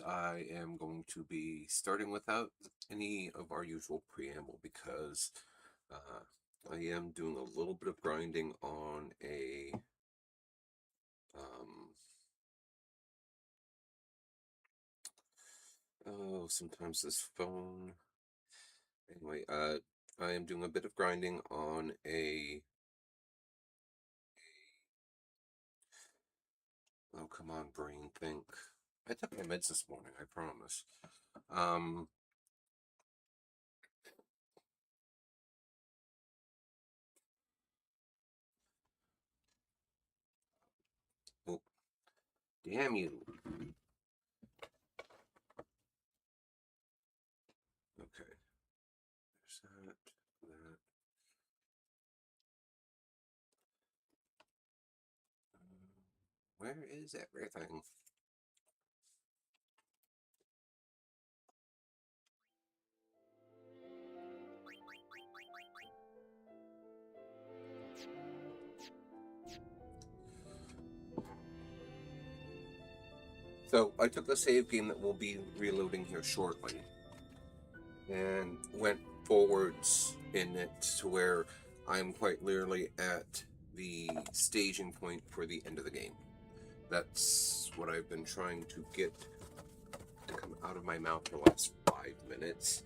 I am going to be starting without any of our usual preamble because I am doing a little bit of grinding on a sometimes this phone. Anyway, I am doing a bit of grinding on oh, come on, brain, think. I took my meds this morning, I promise. Um, oh, damn you. Okay, there's that. Where is everything? So I took the save game that will be reloading here shortly and went forwards in it to where I'm quite literally at the staging point for the end of the game. That's what I've been trying to get to come out of my mouth for the last 5 minutes.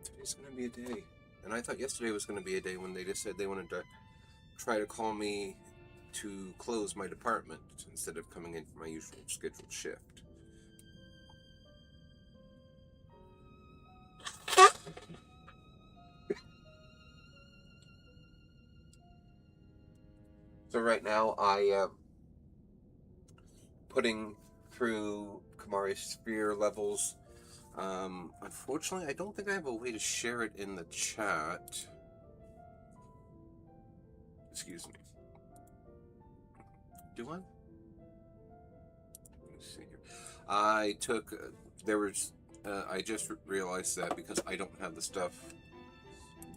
Today's going to be a day. And I thought yesterday was going to be a day when they just said they wanted to try to call me to close my department instead of coming in for my usual scheduled shift. So right now I am putting through Kamari Sphere levels. Unfortunately, I don't think I have a way to share it in the chat. Excuse me. Do I? Let me see here. I took, I just realized that because I don't have the stuff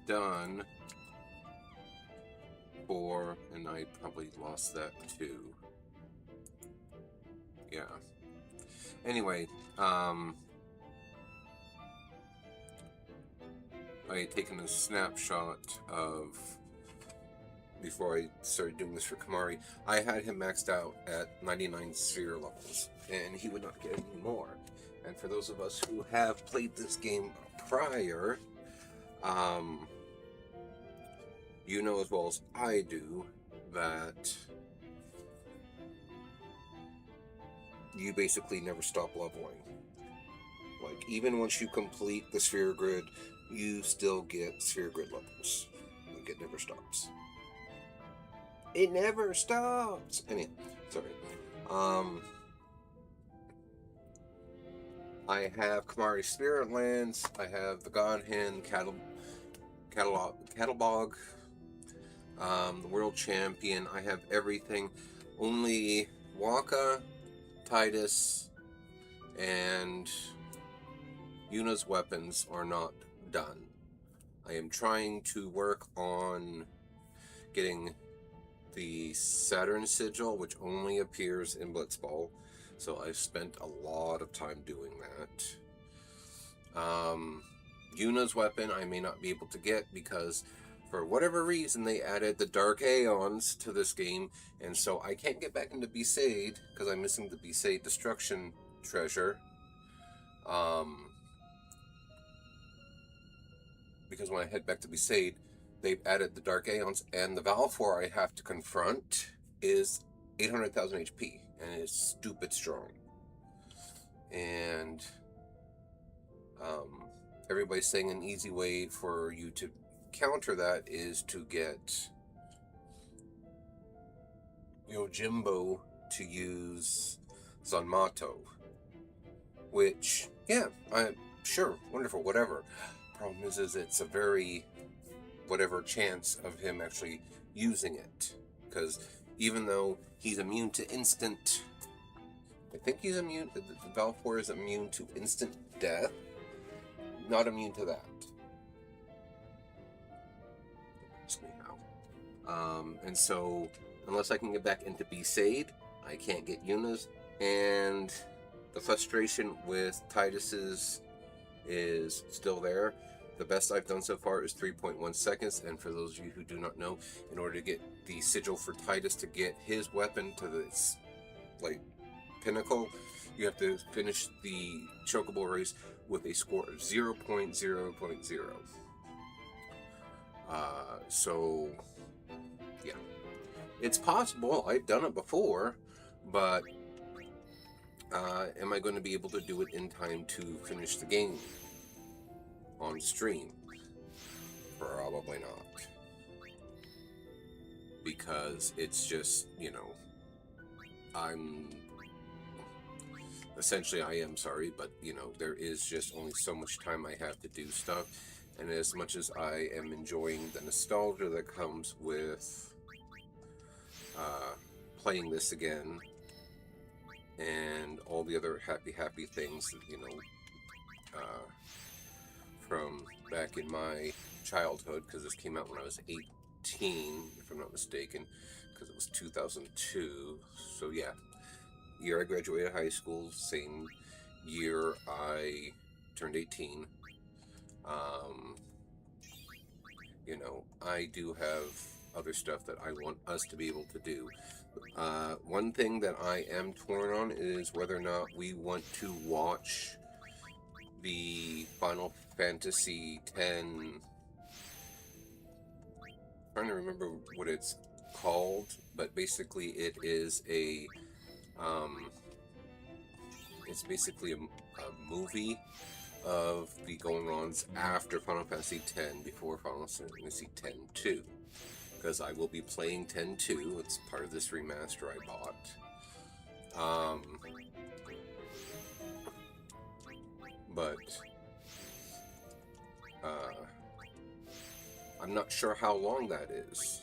done for, and I probably lost that too. Yeah. Anyway, I had taken a snapshot of, before I started doing this for Kamari, I had him maxed out at 99 sphere levels, and he would not get any more. And for those of us who have played this game prior, you know as well as I do that you basically never stop leveling. Like, even once you complete the sphere grid, you still get sphere grid levels. Like, it never stops. It never stops! Anyway, sorry. I have Kamari Spirit Lands, I have the Godhand Cattlebog, the World Champion, I have everything. Only Waka, Titus, and Yuna's weapons are not done. I am trying to work on getting the Saturn Sigil, which only appears in Blitzball. So I've spent a lot of time doing that. Yuna's weapon I may not be able to get because for whatever reason they added the Dark Aeons to this game, and so I can't get back into Besaid because I'm missing the Besaid Destruction treasure. Because when I head back to Besaid, they've added the Dark Aeons, and the Valfor I have to confront is 800,000 HP, and it's stupid strong. And everybody's saying an easy way for you to counter that is to get Yojimbo to use Zanmato, which, yeah, I'm sure, wonderful, whatever. Problem is it's a very whatever chance of him actually using it, because even though he's immune to instant, I think he's immune, the Valfor is immune to instant death, not immune to that. And so unless I can get back into Besaid, I can't get Yuna's, and The frustration with Titus's is still there. The best I've done so far is 3.1 seconds, and for those of you who do not know, in order to get the sigil for Titus to get his weapon to this, like, pinnacle, you have to finish the chocobo race with a score of 0.0.0. So, yeah. It's possible, I've done it before, but am I going to be able to do it in time to finish the game on stream? Probably not. Because it's just, I am sorry, but, there is just only so much time I have to do stuff. And as much as I am enjoying the nostalgia that comes with playing this again, and all the other happy things that, from back in my childhood, because this came out when I was 18, if I'm not mistaken, because it was 2002. So yeah, year I graduated high school, same year I turned 18. I do have other stuff that I want us to be able to do. One thing that I am torn on is whether or not we want to watch the Final Fantasy X. I'm trying to remember what it's called, but basically it is a movie of the going-ons after Final Fantasy X, before Final Fantasy X-2. Because I will be playing 10-2. It's part of this remaster I bought. But I'm not sure how long that is.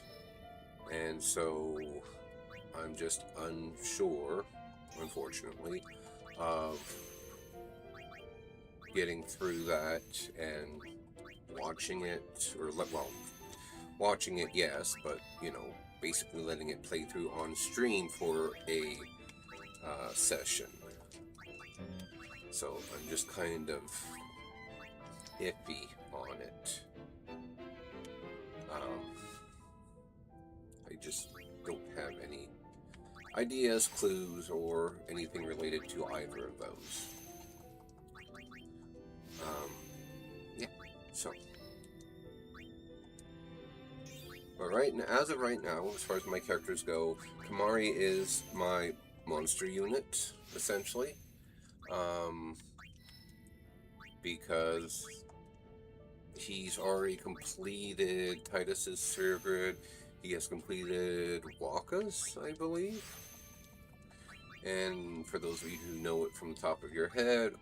And so I'm just unsure, unfortunately, of getting through that and watching it, watching it, yes, but, basically letting it play through on stream for a session. So I'm just kind of iffy on it. I just don't have any ideas, clues, or anything related to either of those. Yeah, so. But as of right now, as far as my characters go, Kamari is my monster unit, essentially. Because he's already completed Titus's sphere grid. He has completed Waka's, I believe. And for those of you who know it from the top of your head,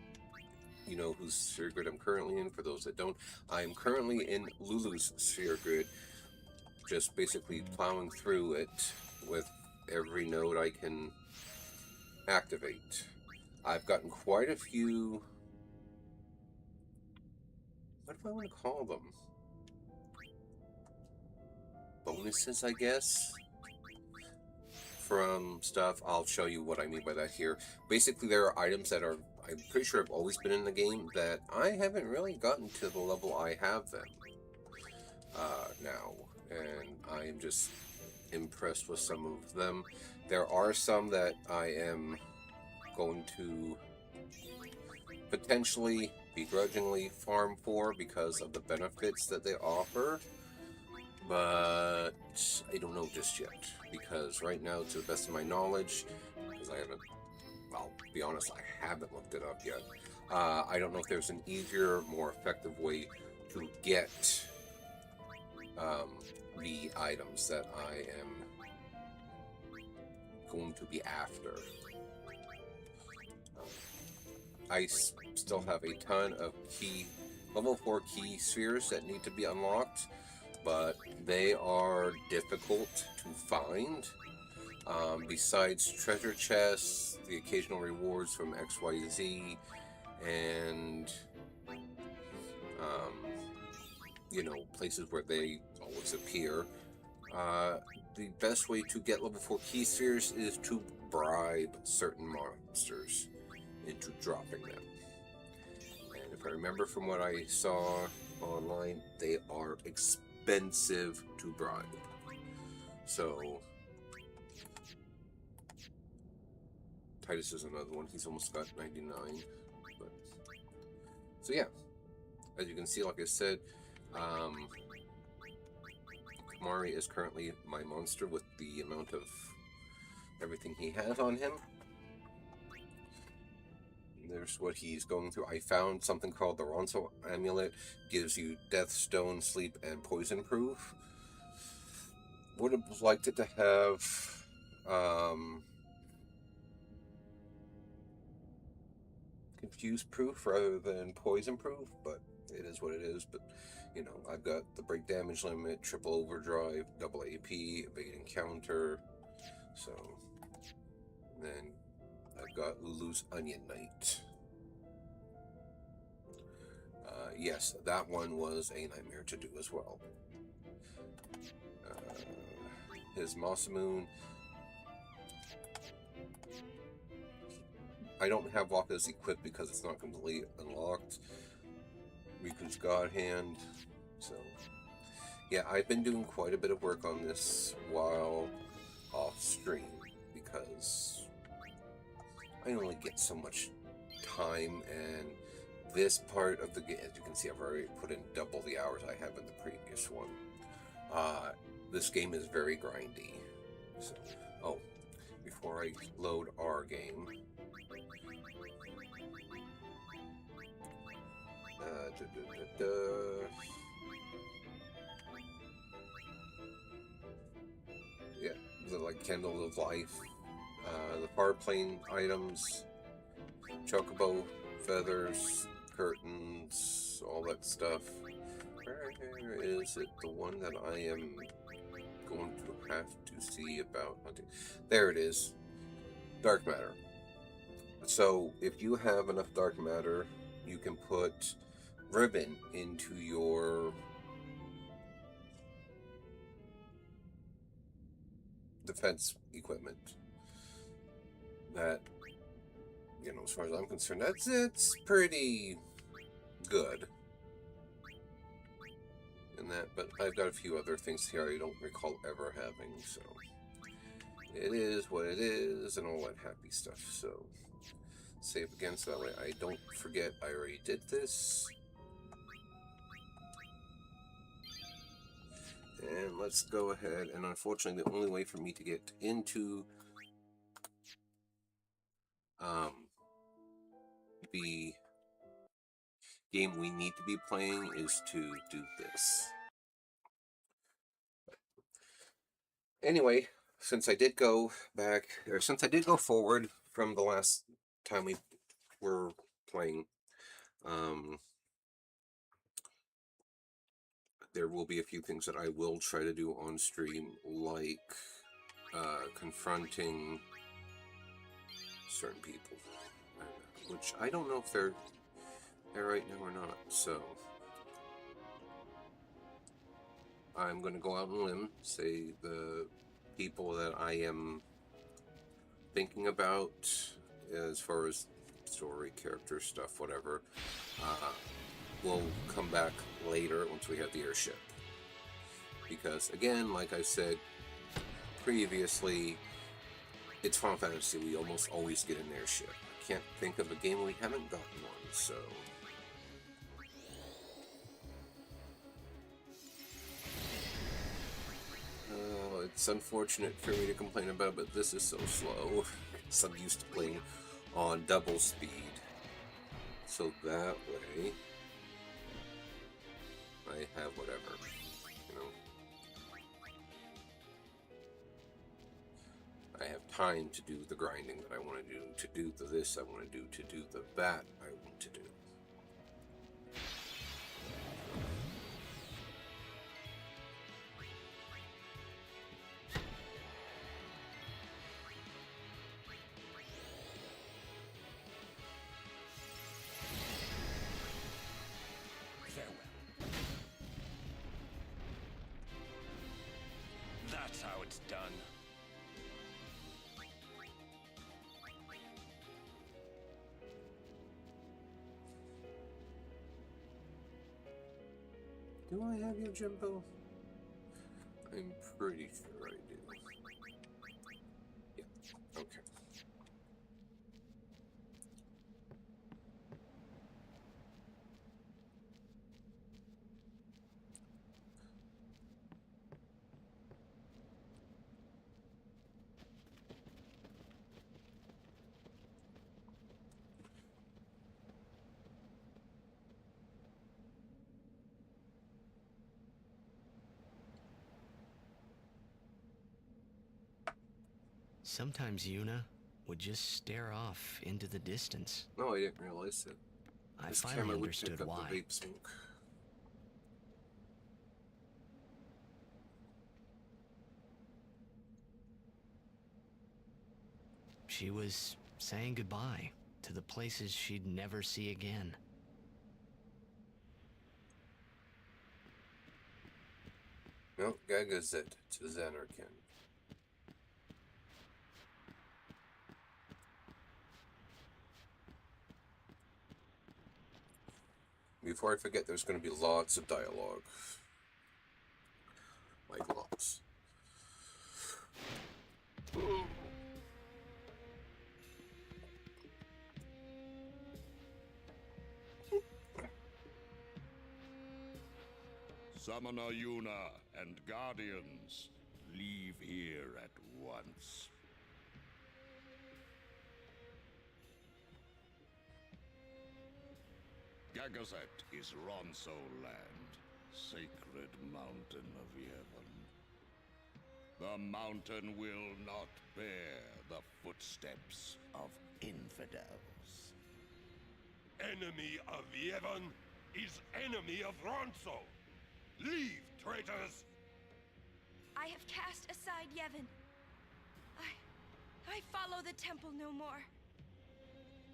you know whose sphere grid I'm currently in. For those that don't, I am currently in Lulu's sphere grid, just basically plowing through it with every node I can activate. I've gotten quite a few, what do I want to call them? Bonuses, I guess, from stuff. I'll show you what I mean by that here. Basically, there are items that I'm pretty sure have always been in the game that I haven't really gotten to the level I have them now, and I am just impressed with some of them. There are some that I am going to potentially begrudgingly farm for because of the benefits that they offer, but I don't know just yet, because right now, to the best of my knowledge, because I'll be honest, I haven't looked it up yet. I don't know if there's an easier, more effective way to get the items that I am going to be after. I still have a ton of level 4 key spheres that need to be unlocked, but they are difficult to find. Besides treasure chests, the occasional rewards from XYZ, and places where they always appear. The best way to get level 4 key spheres is to bribe certain monsters. into dropping them. And if I remember from what I saw online, they are expensive to bribe. So Titus is another one. He's almost got 99. But, so yeah, as you can see, like I said, Kamari is currently my monster with the amount of everything he has on him. There's what he's going through. I found something called the Ronso Amulet. Gives you Death, Stone, Sleep, and Poison Proof. Would have liked it to have Confuse Proof rather than Poison Proof, but it is what it is. But, you know, I've got the Break Damage Limit, Triple Overdrive, Double AP, Evade Encounter. So, then I've got Lulu's Onion Knight. Yes, that one was a nightmare to do as well. His Masamune. I don't have Waka's equipped because it's not completely unlocked. Riku's God Hand. So, yeah, I've been doing quite a bit of work on this while off stream because I only get so much time, and this part of the game, as you can see, I've already put in double the hours I have in the previous one. This game is very grindy. So, oh, before I load our game, yeah, the like Candle of Life, the far plane items, chocobo feathers, curtains, all that stuff. Where is it? The one that I am going to have to see about hunting. There it is. Dark matter. So if you have enough dark matter, you can put ribbon into your defense equipment. That, you know, as far as I'm concerned, it's pretty good in that. But I've got a few other things here I don't recall ever having, so it is what it is and all that happy stuff. So save again so that way I don't forget I already did this. And let's go ahead, and unfortunately the only way for me to get into the game we need to be playing is to do this. Anyway, since I did go back, or since I did go forward from the last time we were playing, there will be a few things that I will try to do on stream, like confronting certain people, which I don't know if they're there right now or not. So I'm going to go out on a limb, say the people that I am thinking about as far as story, character stuff, whatever, will come back later once we have the airship. Because, again, like I said previously, it's Final Fantasy. We almost always get an airship. I can't think of a game we haven't gotten one, so... it's unfortunate for me to complain about, but this is so slow. So I'm used to playing on double speed. So that way, I have whatever, you know. I have time to do the grinding that I want to do the this I want to do the that I want to do. That's how it's done. Do I have Yojimbo? I'm pretty sure I do. Yeah, okay. Sometimes Yuna would just stare off into the distance. No, I didn't realize that. I This finally camera would pick understood up why. the vape smoke. She was saying goodbye to the places she'd never see again. Mount Gagazet to Zanarkand. Before I forget, there's going to be lots of dialogue. Like lots. Summoner Yuna and Guardians, leave here at once. Gagazet is Ronso land, sacred mountain of Yevon. The mountain will not bear the footsteps of infidels. Enemy of Yevon is enemy of Ronso. Leave, traitors! I have cast aside Yevon. I follow the temple no more.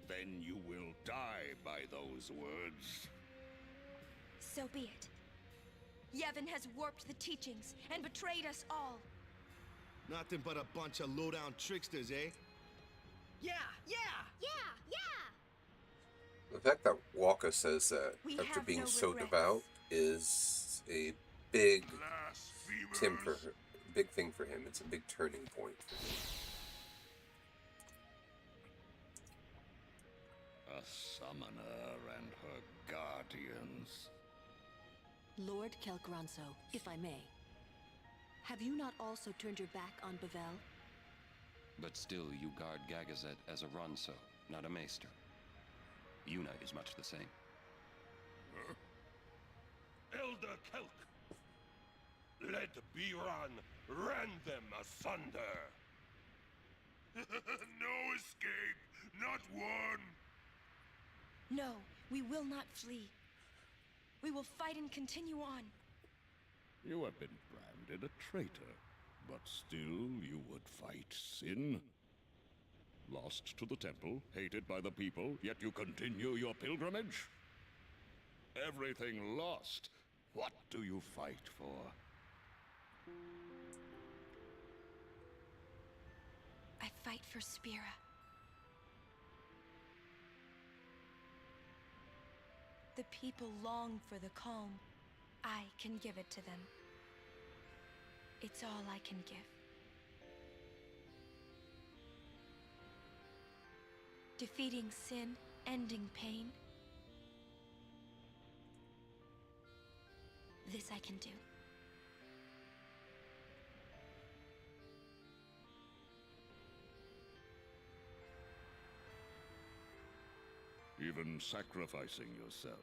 Then you will die by those words. So be it. Yevon has warped the teachings and betrayed us all. Nothing but a bunch of low-down tricksters, eh? Yeah! The fact that Waka says that We after have being no so regrets. devout is a big Blasphemers! big thing for him. It's a big turning point for him. A summoner and her guardians. Lord Kelgranso, if I may. Have you not also turned your back on Bavel? But still, you guard Gagazet as a Ronso, not a Maester. Yuna is much the same. Huh? Elder Kelk! Let Biran rend them asunder! No escape! Not one! No, we will not flee. We will fight and continue on. You have been branded a traitor, but still you would fight sin. Lost to the temple, hated by the people, yet you continue your pilgrimage? Everything lost. What do you fight for? I fight for Spira. The people long for the calm. I can give it to them. It's all I can give. Defeating sin, ending pain. This I can do. Even sacrificing yourself.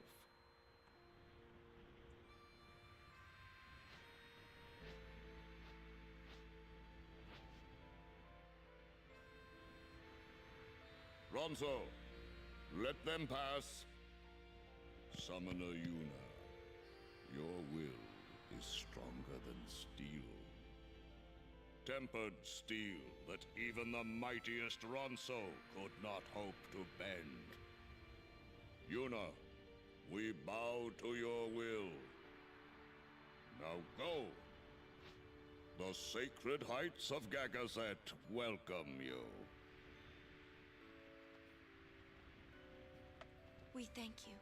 Ronso, let them pass. Summoner Yuna, your will is stronger than steel. Tempered steel that even the mightiest Ronso could not hope to bend. Yuna, we bow to your will. Now go. The sacred heights of Gagazet welcome you. We thank you.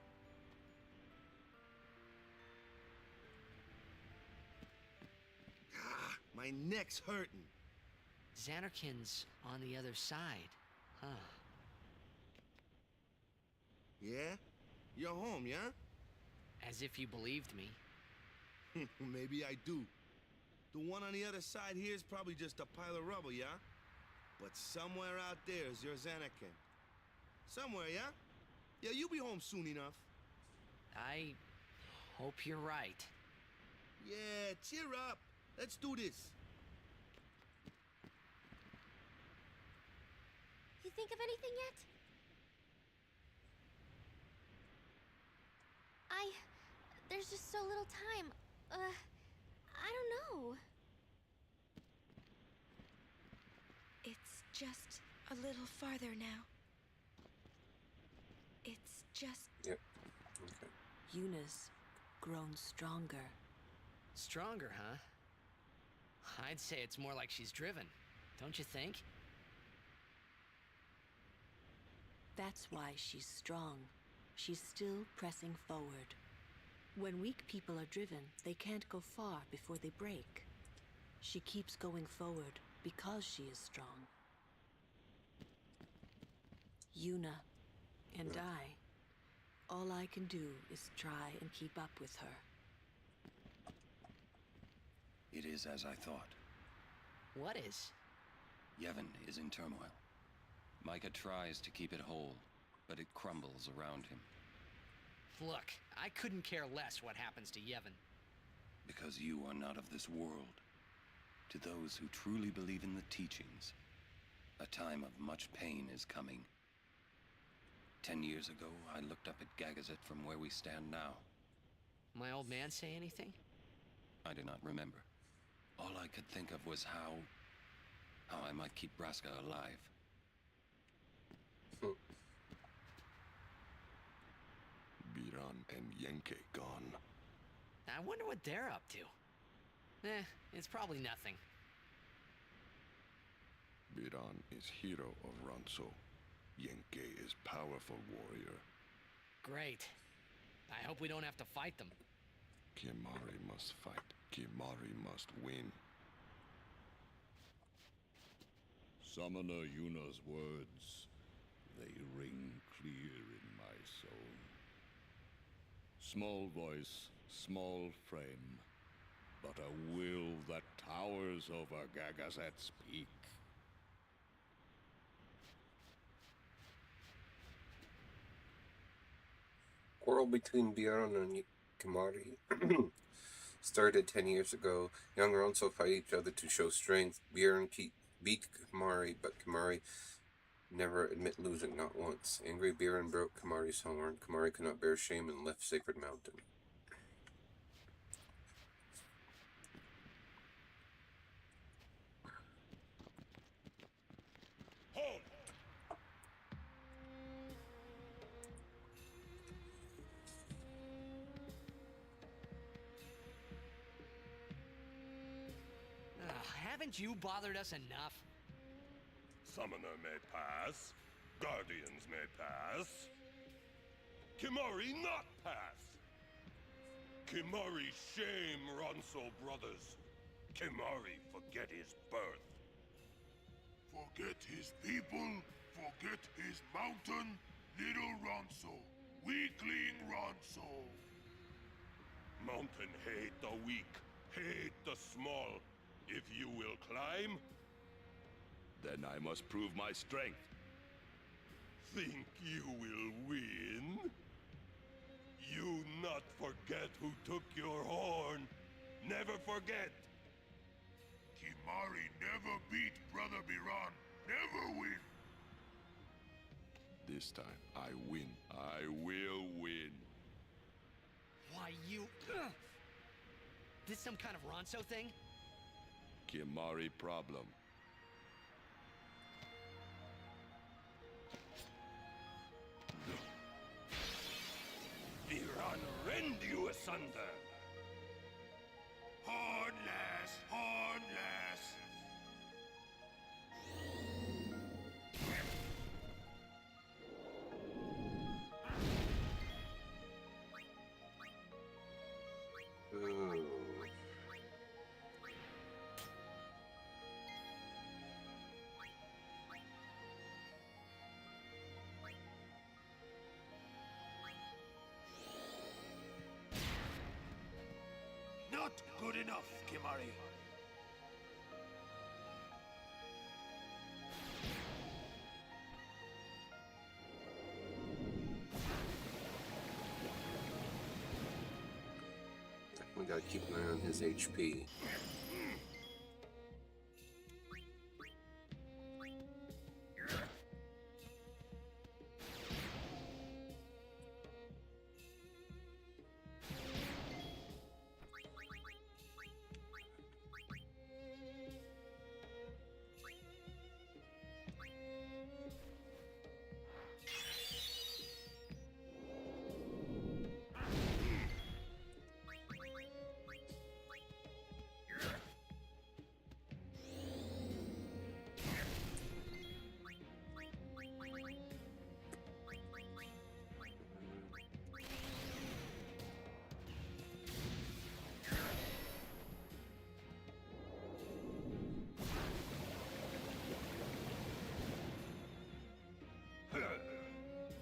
My neck's hurting. Zanarkand's on the other side, huh? Yeah? You're home, yeah? As if you believed me. Maybe I do. The one on the other side here is probably just a pile of rubble, yeah? But somewhere out there is your Zanarkand. Somewhere, yeah? Yeah, you'll be home soon enough. I hope you're right. Yeah, cheer up. Let's do this. You think of anything yet? There's just so little time. I don't know. It's just a little farther now. It's just... Yep. Okay. Yuna's grown stronger. Stronger, huh? I'd say it's more like she's driven, don't you think? That's why she's strong. She's still pressing forward. When weak people are driven, they can't go far before they break. She keeps going forward because she is strong. Yuna and all I can do is try and keep up with her. It is as I thought. What is? Yevon is in turmoil. Micah tries to keep it whole, but it crumbles around him. Look, I couldn't care less what happens to Yevon. Because you are not of this world. To those who truly believe in the teachings, a time of much pain is coming. 10 years ago, I looked up at Gagazet from where we stand now. My old man say anything? I do not remember. All I could think of was how I might keep Braska alive. Biran and Yenke gone. I wonder what they're up to. It's probably nothing. Biran is hero of Ronso. Yenke is powerful warrior. Great. I hope we don't have to fight them. Kimari must fight. Kimari must win. Summoner Yuna's words, they ring clear in my soul. Small voice, small frame, but a will that towers over Gagazet's peak. Quarrel between Bjorn and Kimari started 10 years ago. Young Ronso fight each other to show strength. Bjorn beat Kimari, but Kimari never admit losing, not once. Angry Bjorn broke Kimari's horn. Kimari could not bear shame and left Sacred Mountain. Hold! Haven't you bothered us enough? Summoner may pass. Guardians may pass. Kimari not pass. Kimari shame Ronso brothers. Kimari forget his birth. Forget his people, forget his mountain, little Ronso, weakling Ronso. Mountain hate the weak, hate the small. If you will climb, Then I must prove my strength. think you will win? You not forget who took your horn. Never forget. Kimari never beat Brother Biran. Never win. This time, I win. I will win. Why, you... This some kind of Ronso thing? Kimari problem. Biran rend you asunder. Hornless, hornless. Ooh. Not good enough, Kimari. We gotta keep an eye on his HP.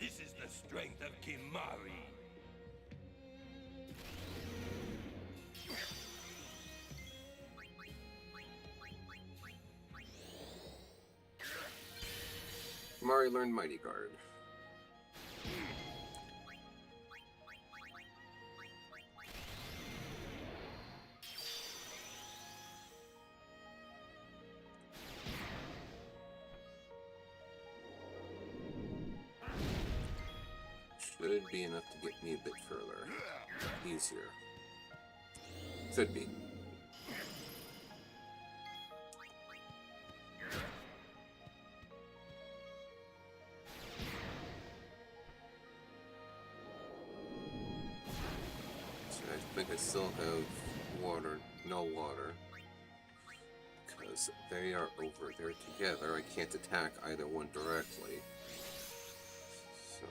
This is the strength of Kimari. Mari learned Mighty Guard. Should be enough to get me a bit further. Easier. Could be. So I think I still have water, no water. Because they are over there together. I can't attack either one directly. So.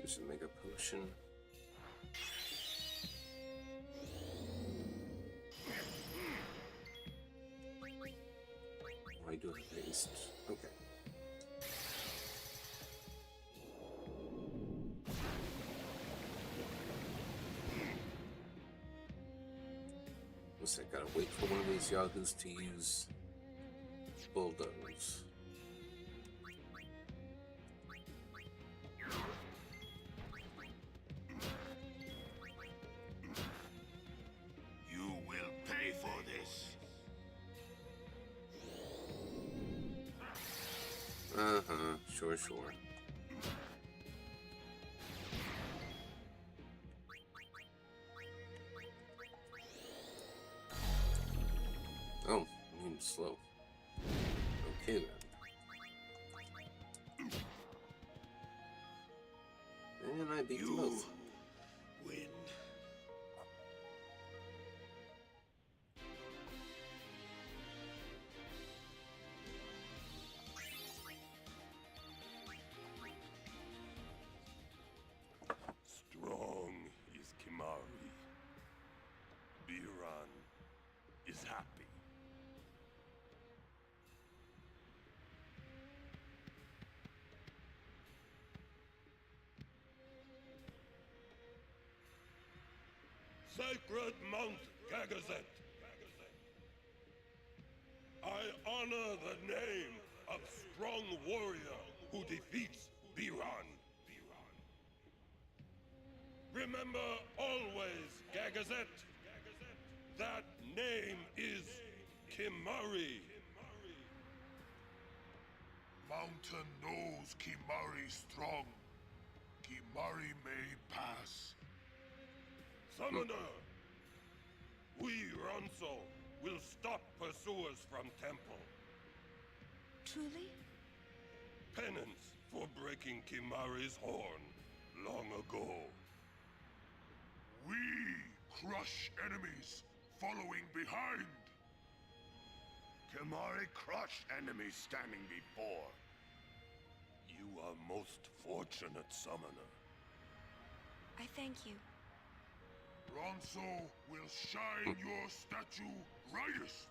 Use a Mega Potion. Why do I waste? Okay. Looks like I gotta wait for one of these yahoos to use bulldoze. Sure. Oh, I'm slow. Okay then. And I beat them both. Win. Strong is Kimari. Biran is happy. Sacred Mount Gagazet. I honor the name of strong warrior who defeats Biran. Remember always, Gagazet, that name is Kimari. Mountain knows Kimari strong. Kimari may pass. Summoner, we, Ronso, will stop pursuers from Temple. Truly? Penance for breaking Kimari's horn long ago. We crush enemies following behind. Kimari crush enemies standing before. You are most fortunate, summoner. I thank you. Ronso will shine your statue brightest.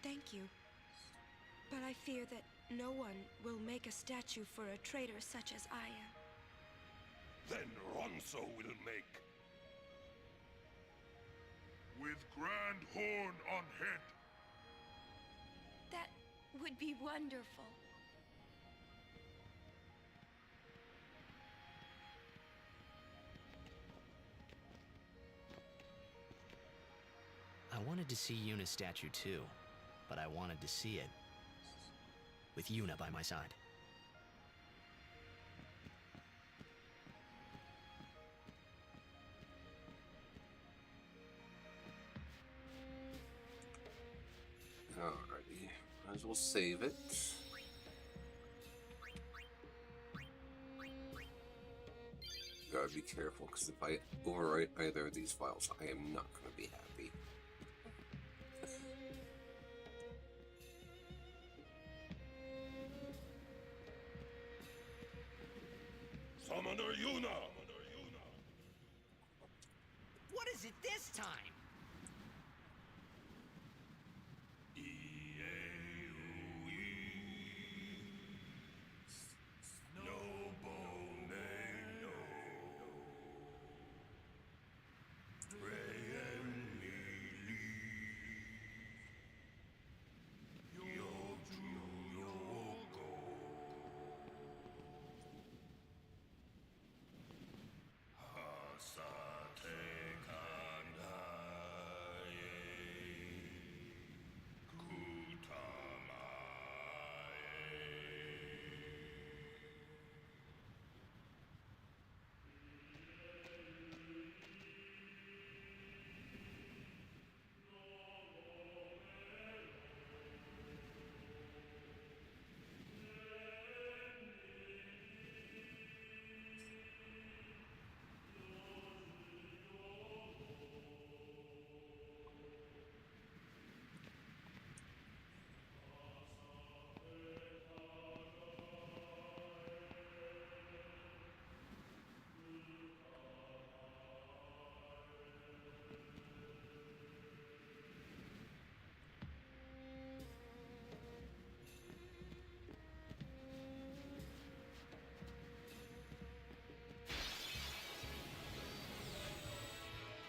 Thank you. But I fear that no one will make a statue for a traitor such as I am. Then Ronso will make. With grand horn on head. That would be wonderful. I wanted to see Yuna's statue too, but I wanted to see it with Yuna by my side. Alrighty, might as well save it. Gotta be careful, because if I overwrite either of these files, I am not gonna be happy. Summoner Yuna! What is it this time?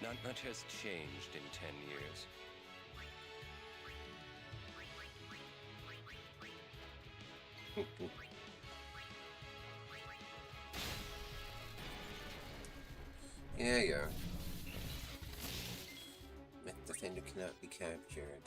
Not much has changed in 10 years. Yeah. Myth Defender cannot be captured.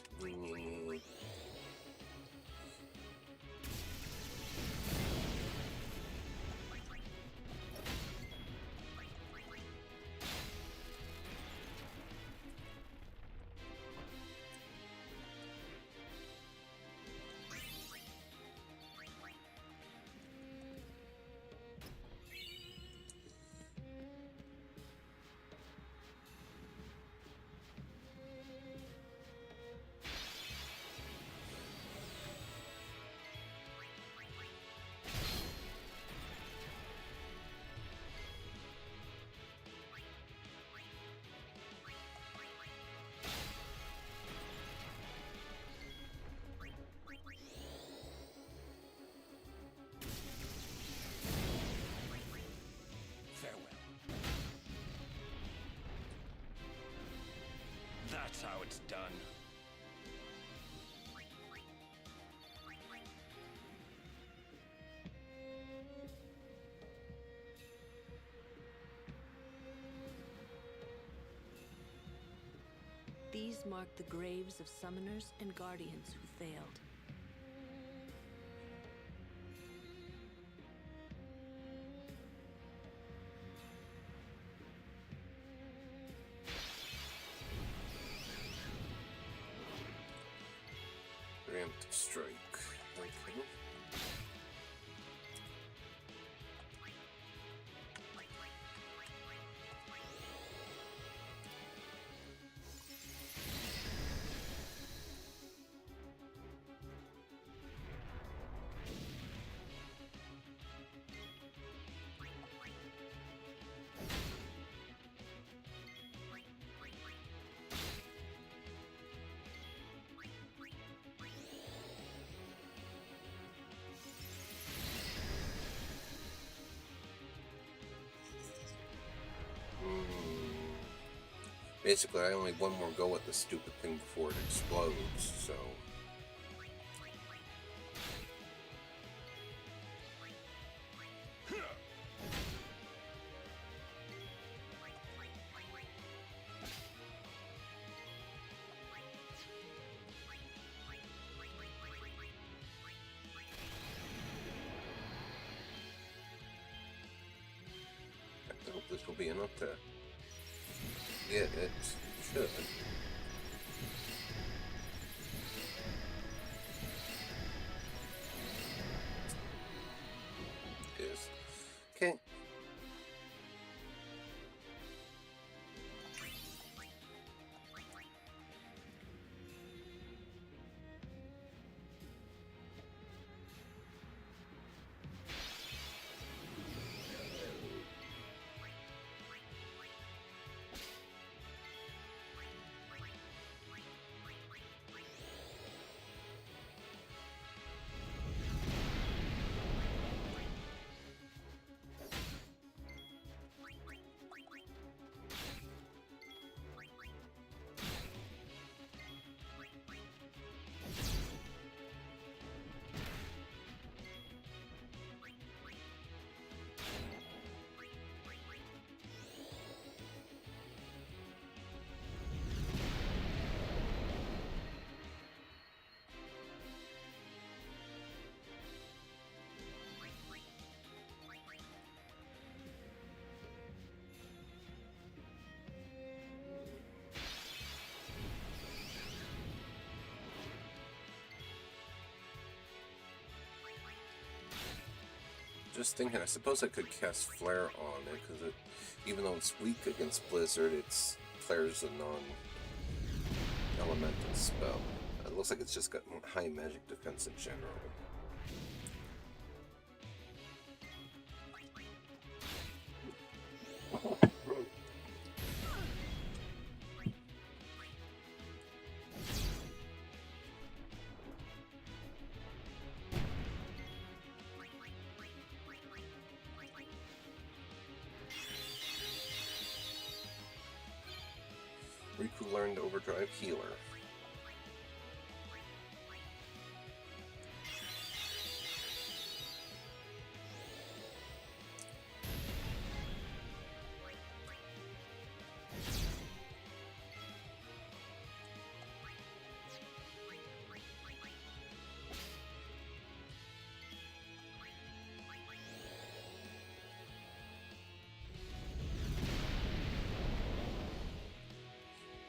That's how it's done. These mark the graves of summoners and guardians who failed. Preemptive strike. Okay. Basically, I only have one more go at the stupid thing before it explodes, so... I hope this will be enough to... Yeah, it should. Is. Okay. Just thinking, I suppose I could cast Flare on it, because it, even though it's weak against Blizzard, it's Flare's a non-elemental spell. It looks like it's just got high magic defense in general. Riku learned Overdrive Healer.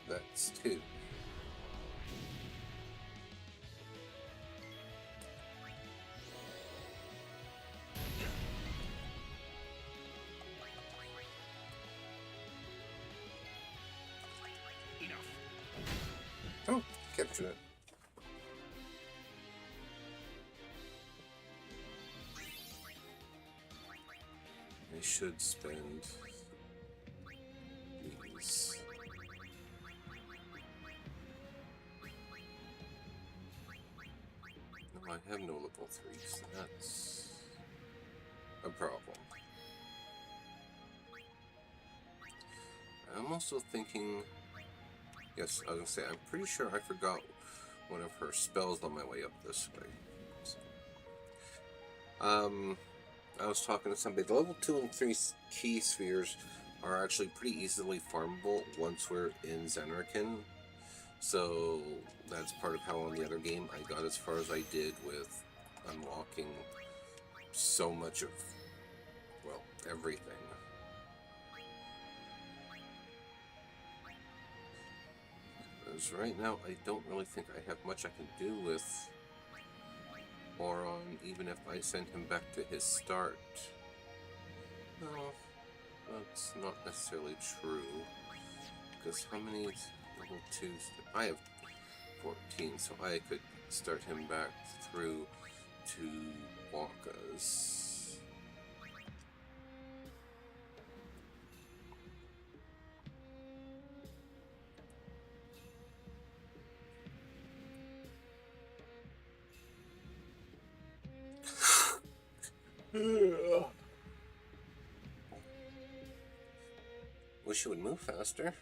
That's 2. Oh, capture it. I should spend these. No, I have no level 3s. That's a problem. I'm also thinking... Yes, I was going to say, I'm pretty sure I forgot one of her spells on my way up this way. So, I was talking to somebody. The level 2 and 3 key spheres are actually pretty easily farmable once we're in Zanarkand. So that's part of how on the other game I got as far as I did with unlocking so much of, well, everything. Because right now I don't really think I have much I can do with Oron, even if I send him back to his start. No, that's not necessarily true. Because how many level 2s? I have 14, so I could start him back through to Waka's. Wish you would move faster.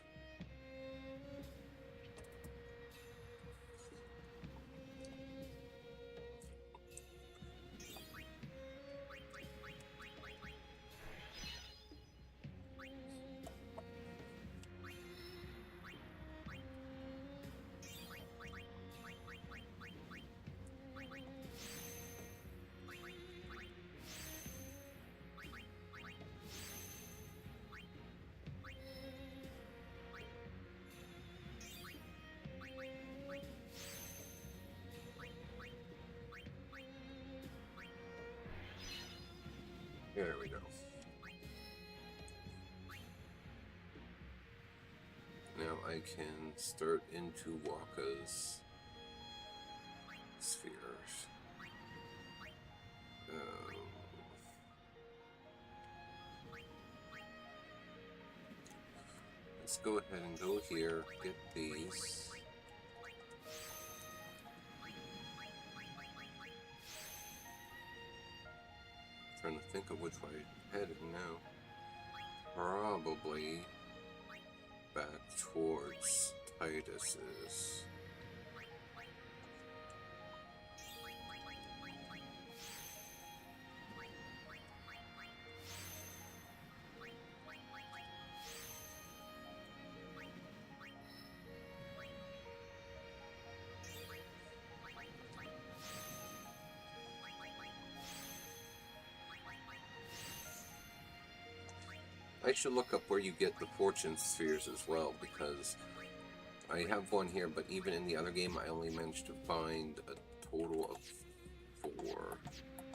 There we go. Now I can start into Waka's spheres. Let's go ahead and go here, get these. Trying to think of which way I'm headed now. Probably back towards Titus's. I should look up where you get the fortune spheres as well, because I have one here, but even in the other game I only managed to find a total of 4,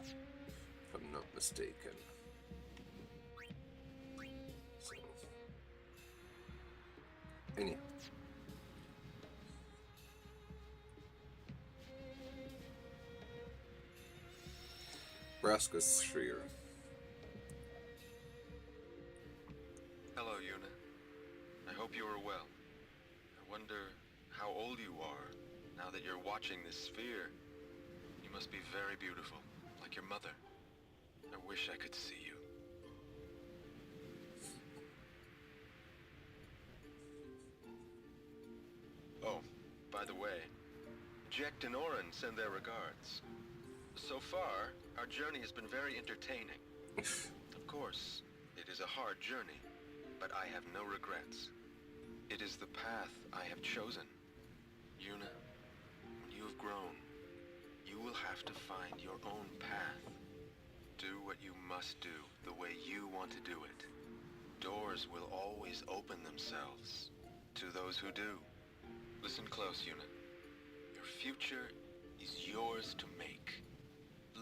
if I'm not mistaken. So, anyhow. Braska sphere. Hello, Yuna. I hope you are well. I wonder how old you are now that you're watching this sphere. You must be very beautiful, like your mother. I wish I could see you. Oh, by the way, Jekt and Orin send their regards. So far, our journey has been very entertaining. Of course, it is a hard journey, but I have no regrets. It is the path I have chosen. Yuna, when you have grown, you will have to find your own path. Do what you must do the way you want to do it. Doors will always open themselves to those who do. Listen close, Yuna. Your future is yours to make.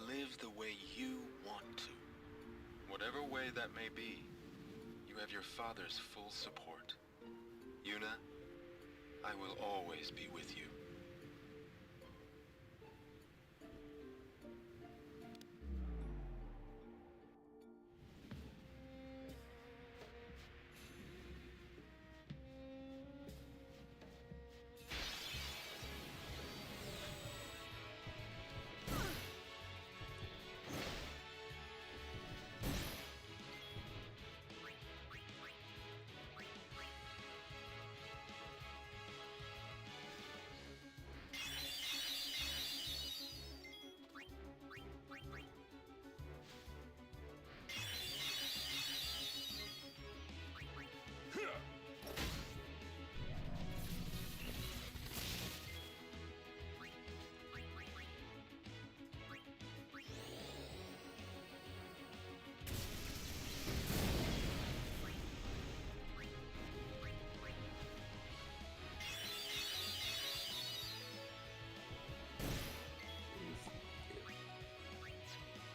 Live the way you want to. Whatever way that may be, you have your father's full support. Yuna, I will always be with you.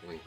Anyway.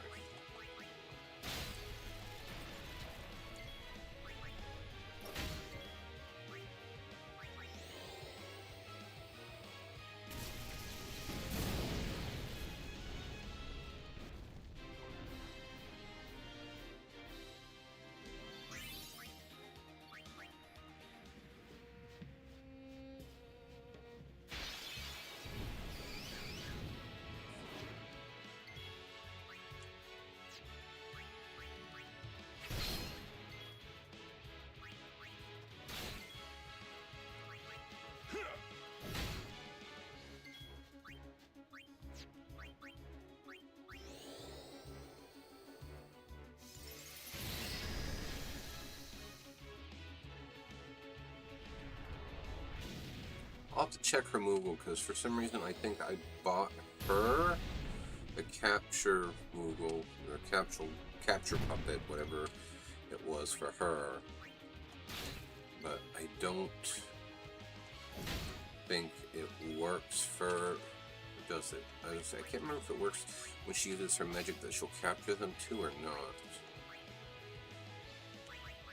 I'll have to check her Moogle, because for some reason I think I bought her a capture Moogle, or capture puppet, whatever it was for her. But I don't think it works for does it? I can't remember if it works when she uses her magic that she'll capture them too or not.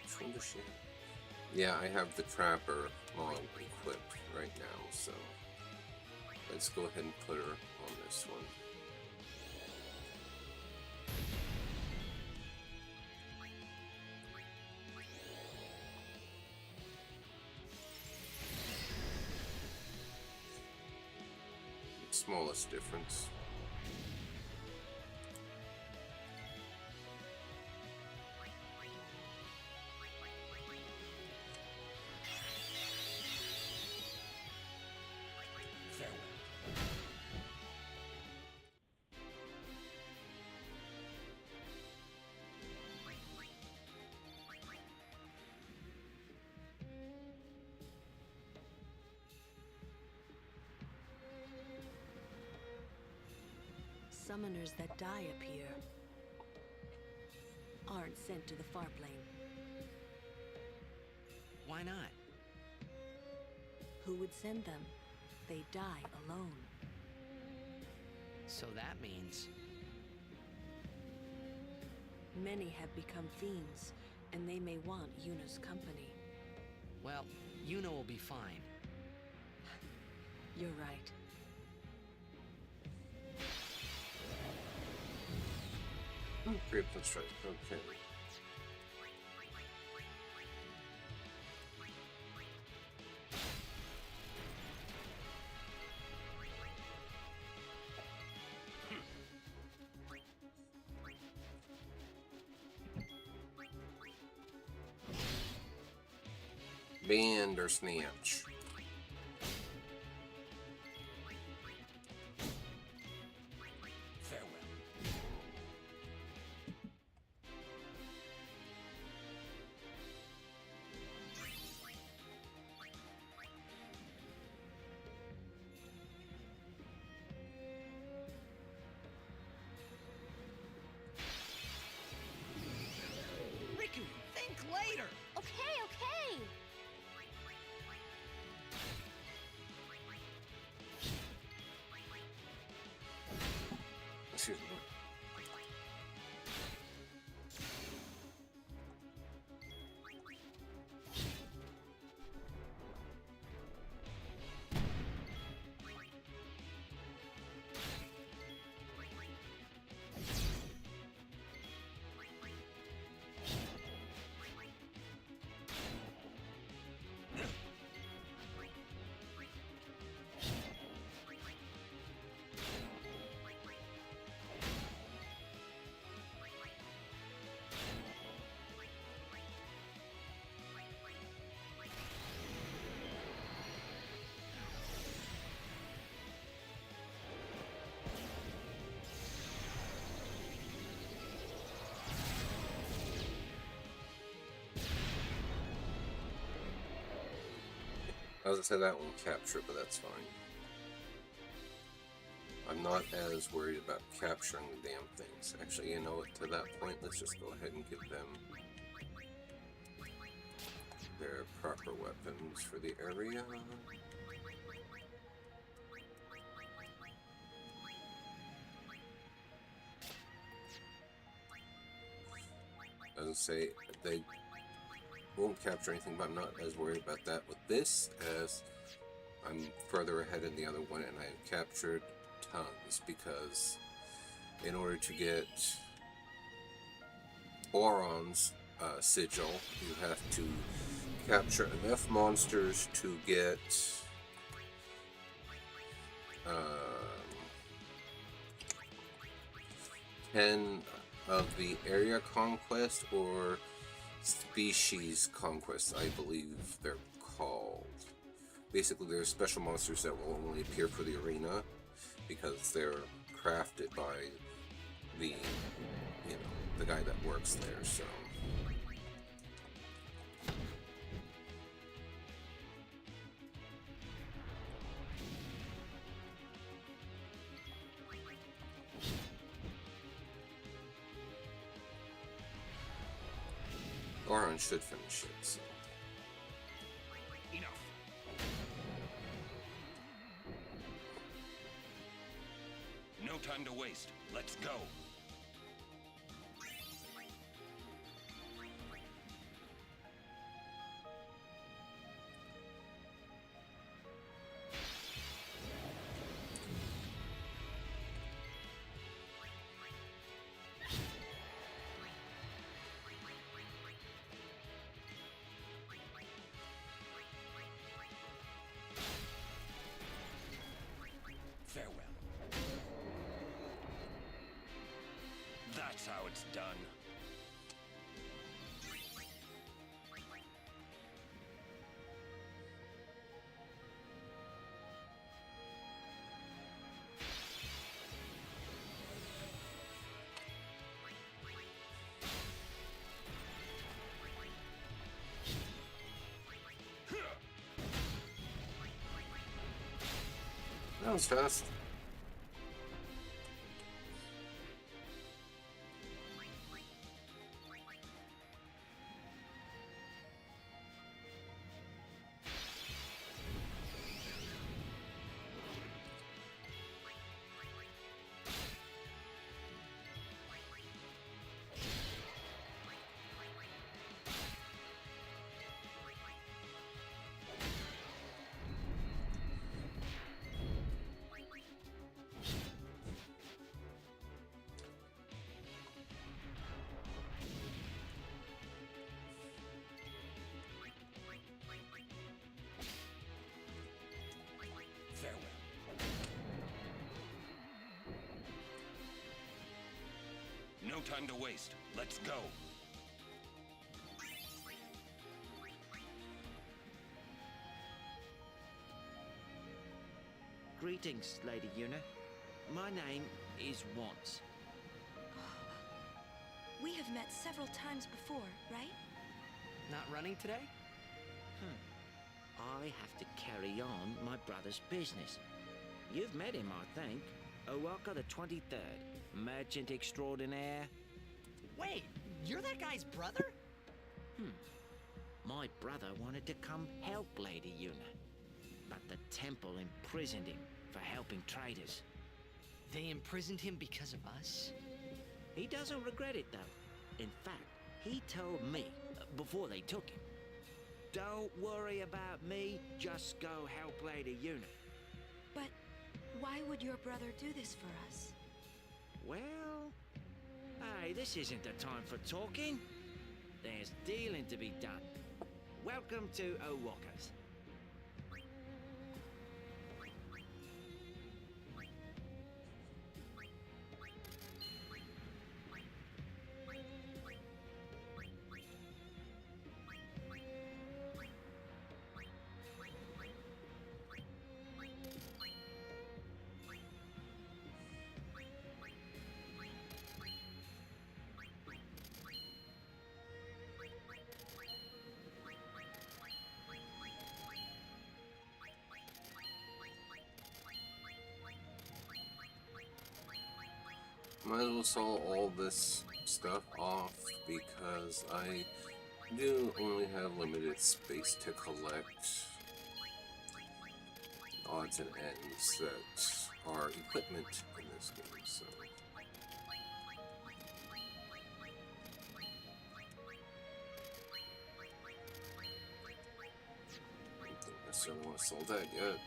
Which one does she have? Yeah, I have the Trapper mod equipped right now, so let's go ahead and put her on this one. Smallest difference. Summoners that die up here aren't sent to the far plane. Why not? Who would send them? They die alone. So that means... Many have become fiends, and they may want Yuna's company. Well, Yuna will be fine. You're right. Preemptive strike, okay. Band or snatch. Think later! Okay, okay. Excuse me. I was gonna say that won't capture, but that's fine. I'm not as worried about capturing the damn things. Actually, you know what, to that point, let's just go ahead and give them their proper weapons for the area. I was gonna say, they won't capture anything, but I'm not as worried about that with this, as I'm further ahead in the other one and I've captured tons, because in order to get Auron's sigil, you have to capture enough monsters to get 10 of the area conquest, or species conquest, I believe they're called. Basically, there's special monsters that will only appear for the arena because they're crafted by the, you know, the guy that works there. So Auron should finish it. So. Enough. time to waste. Let's go. Farewell. That's how it's done. That was fast. Farewell. No time to waste. Let's go. Greetings, Lady Yuna. My name is Once. We have met several times before, right? Not running today? I have to carry on my brother's business. You've met him, I think. Owaka the 23rd, merchant extraordinaire. Wait, you're that guy's brother? My brother wanted to come help Lady Yuna, but the temple imprisoned him for helping traders. They imprisoned him because of us? He doesn't regret it, though. In fact, he told me, before they took him, "Don't worry about me, just go help Lady Yuna." But why would your brother do this for us? Well, hey, this isn't the time for talking. There's dealing to be done. Welcome to Owaka's. Might as well sell all this stuff off because I do only have limited space to collect odds and ends that are equipment in this game, so. I don't necessarily want to sell that yet.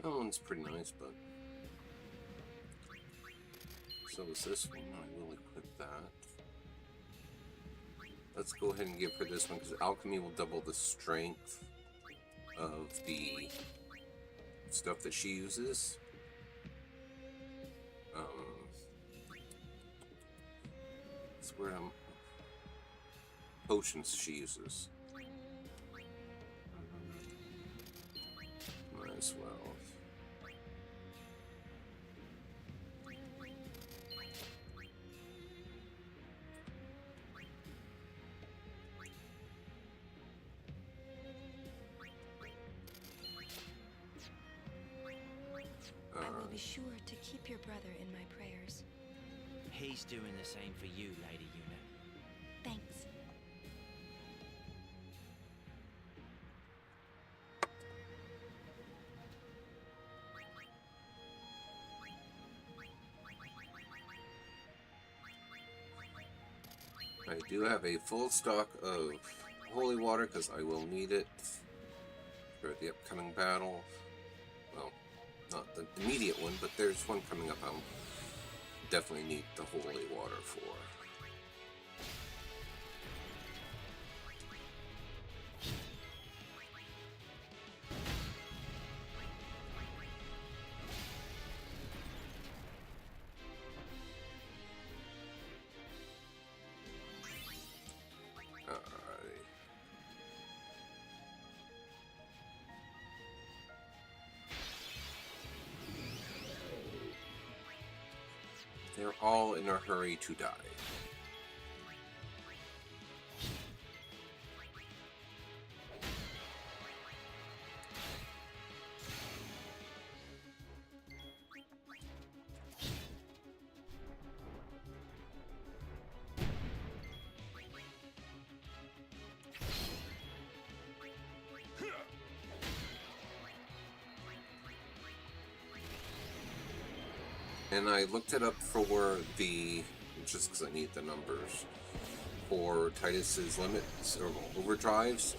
That one's pretty nice, but so is this one. I will equip that. Let's go ahead and give her this one because alchemy will double the strength of the stuff that she uses. That's where potions she uses. Might as well. sure to keep your brother in my prayers. He's doing the same for you, Lady Yuna. Thanks. I do have a full stock of holy water because I will need it for the upcoming battle. Well, not the immediate one, but there's one coming up I'll definitely need the holy water for. They're all in a hurry to die. And I looked it up for the, just because I need the numbers, for Titus's limits or overdrives.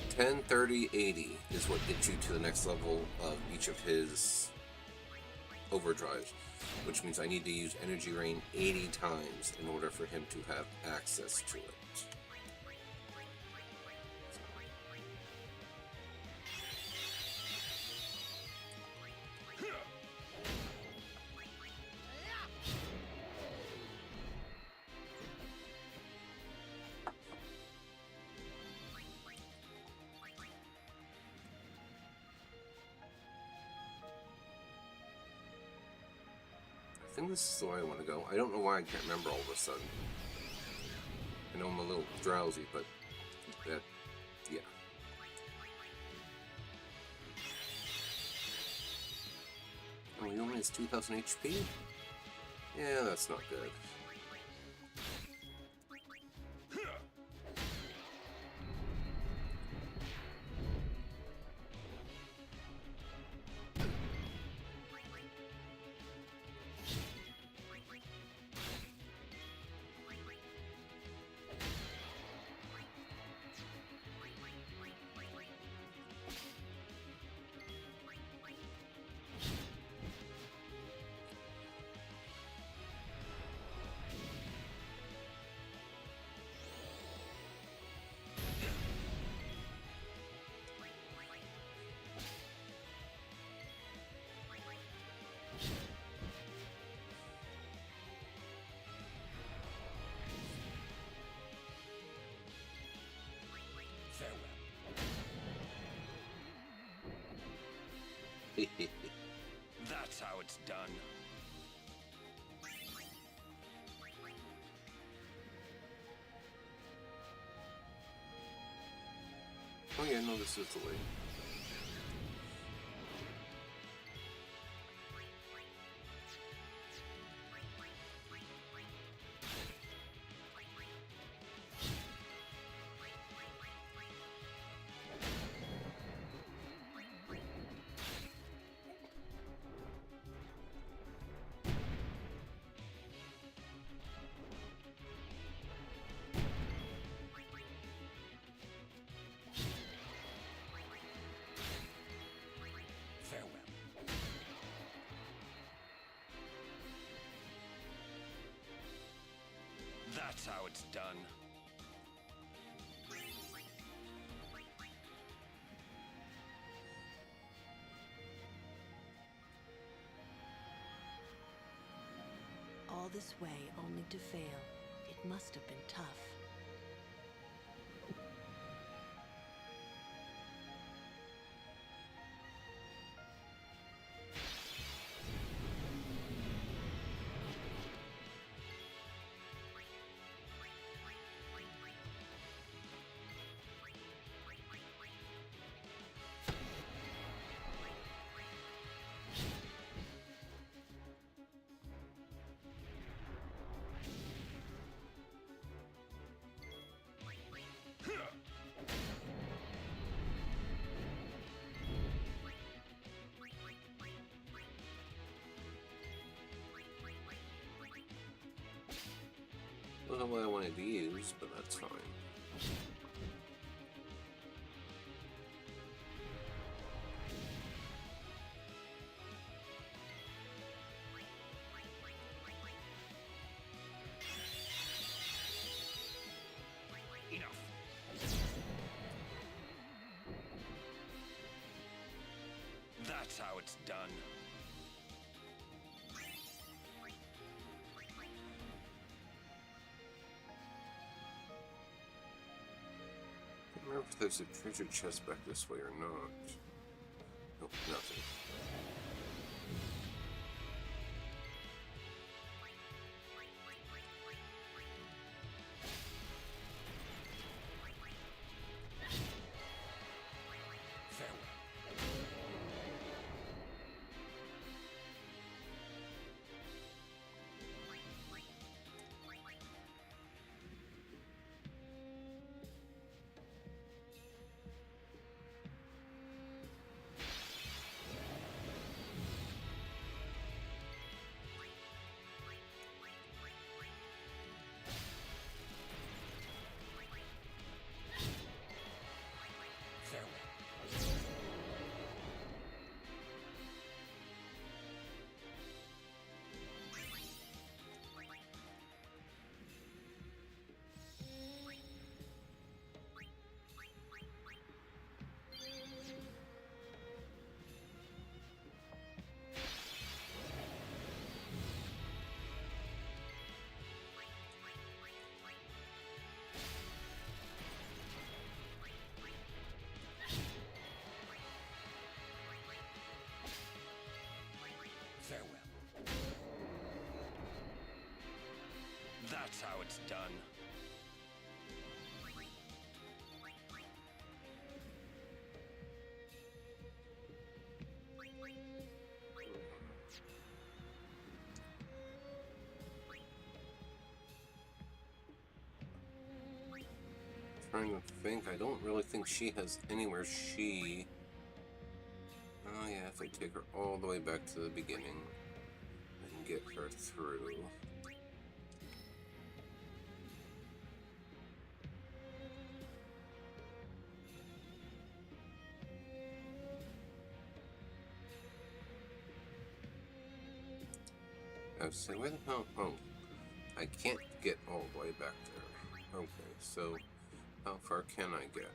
10, 30, 80 is what gets you to the next level of each of his overdrives, which means I need to use Energy Rain 80 times in order for him to have access to it. I think this is the way I want to go. I don't know why I can't remember all of a sudden. I know I'm a little drowsy, but that, yeah. Oh, he only has 2,000 HP? Yeah, that's not good. That's how it's done. Oh yeah, no, this is the way. That's how it's done. All this way only to fail. It must have been tough. Not the way I wanted to use, but that's fine. Enough. That's how it's done. I don't remember if there's a treasure chest back this way or not. Nope, nothing. That's how it's done. Trying to think. I don't really think she has anywhere she... Oh yeah, if I take her all the way back to the beginning and get her through. I was saying, where the hell? Oh, I can't get all the way back there. Okay, so how far can I get?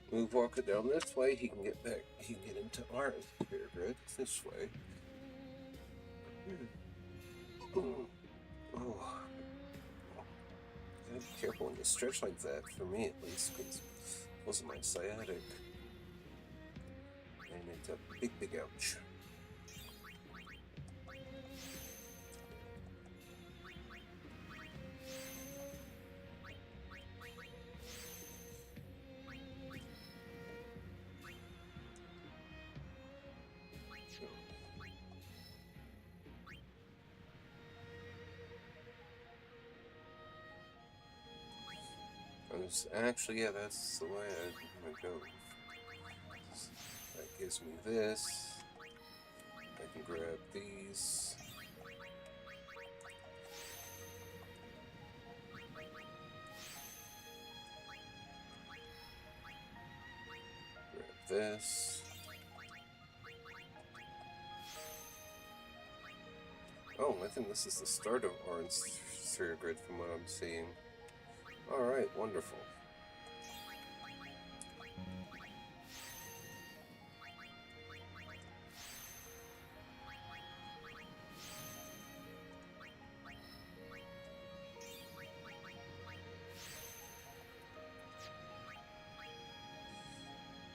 Move Walker down this way, he can get back, he can get into our spirit grid this way. Oh. Gotta be careful when you stretch like that, for me at least, because it wasn't my sciatic. And it's a big, big ouch. Actually, yeah, that's the way I'm gonna go. That gives me this. I can grab these. Grab this. Oh, I think this is the start of Orange Sphere Grid from what I'm seeing. Alright, wonderful.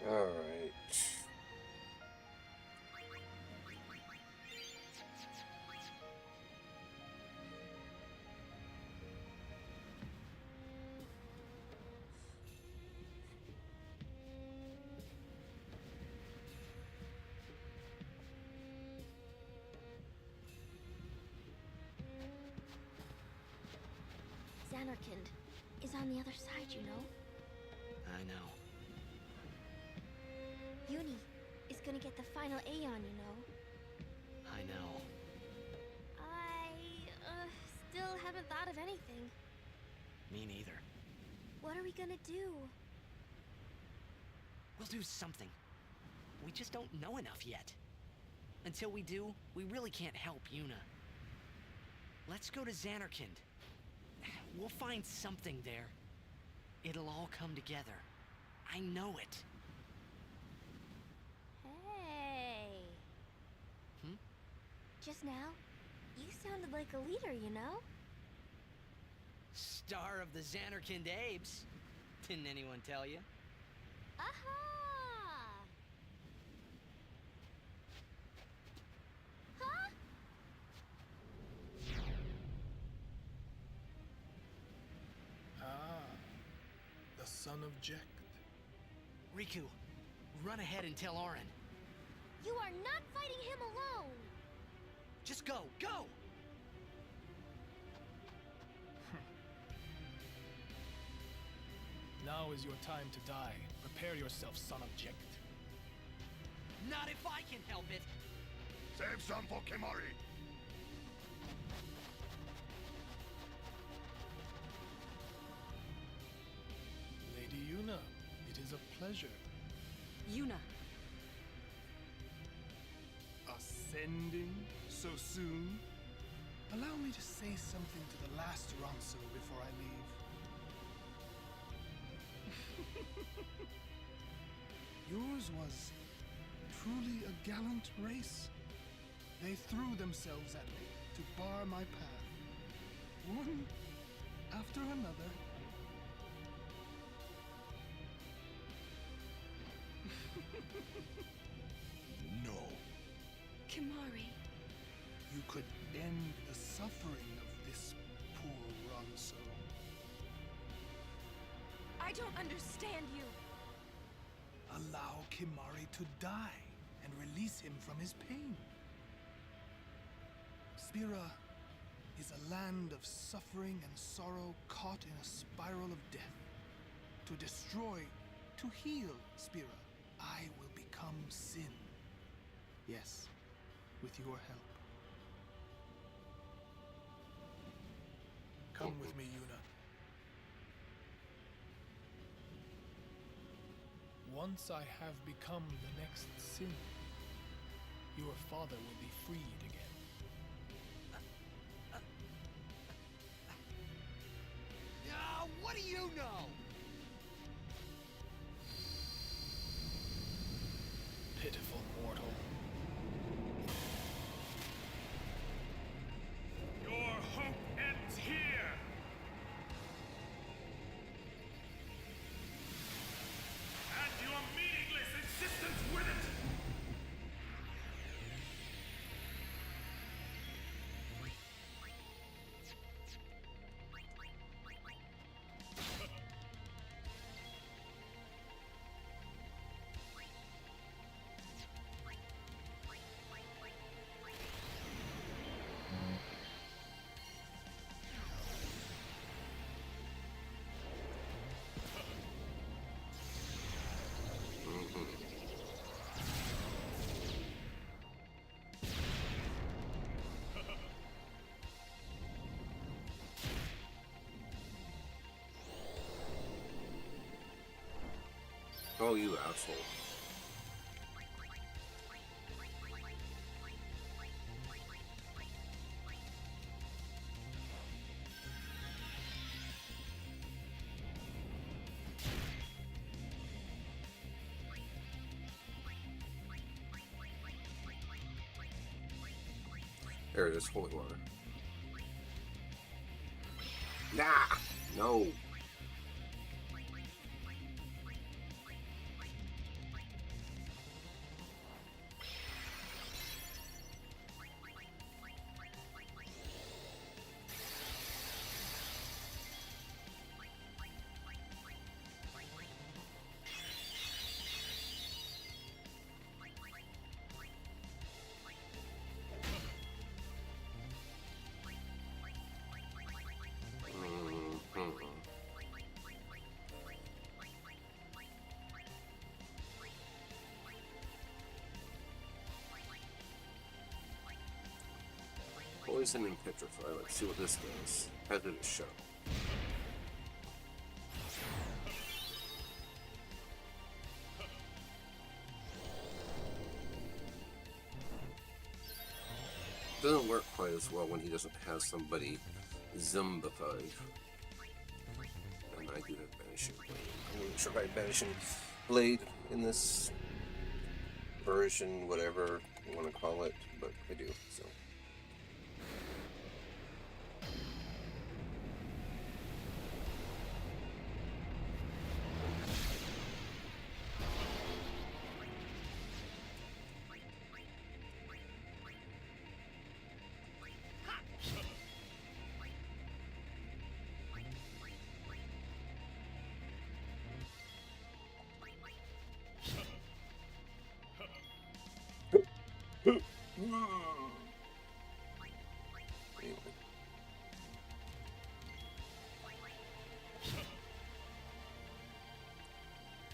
Alright. Zanarkand is on the other side, you know? I know. Uni is gonna get the final Aeon, you know? I know. I, still haven't thought of anything. Me neither. What are we gonna do? We'll do something. We just don't know enough yet. Until we do, we really can't help Yuna. Let's go to Zanarkand. We'll find something there. It'll all come together. I know it. Hey. Hmm? Just now, you sounded like a leader, you know? Star of the Zanarkand Apes. Didn't anyone tell you? Aha! Huh? The son of Jekt. Riku, run ahead and tell Auron. You are not fighting him alone! Just go, go! Now is your time to die. Prepare yourself, son of Jekt. Not if I can help it! Save some for Kimari! Lady Yuna, it is a pleasure. Yuna. Ascending so soon? Allow me to say something to the last Ronso before I leave. Yours was truly a gallant race. They threw themselves at me to bar my path, one after another. No. Kimari. You could end the suffering of this poor Ronso. I don't understand you. Allow Kimari to die and release him from his pain. Spira is a land of suffering and sorrow caught in a spiral of death. To destroy, to heal Spira, I will become Sin. Yes, with your help. Come with me, Yuna. Once I have become the next Sin, your father will be freed again. What do you know? Pitiful mortal. Your hope ends here! And your meaningless existence with it! you, asshole. There it is, holy water. Nah! No! Poison and petrify. Let's see what this does. Hazardous show. Doesn't work quite as well when he doesn't have somebody zombified. And I do have Banishing Blade. I'm not sure if I have Banishing Blade in this version, whatever you want to call it, but I do, so.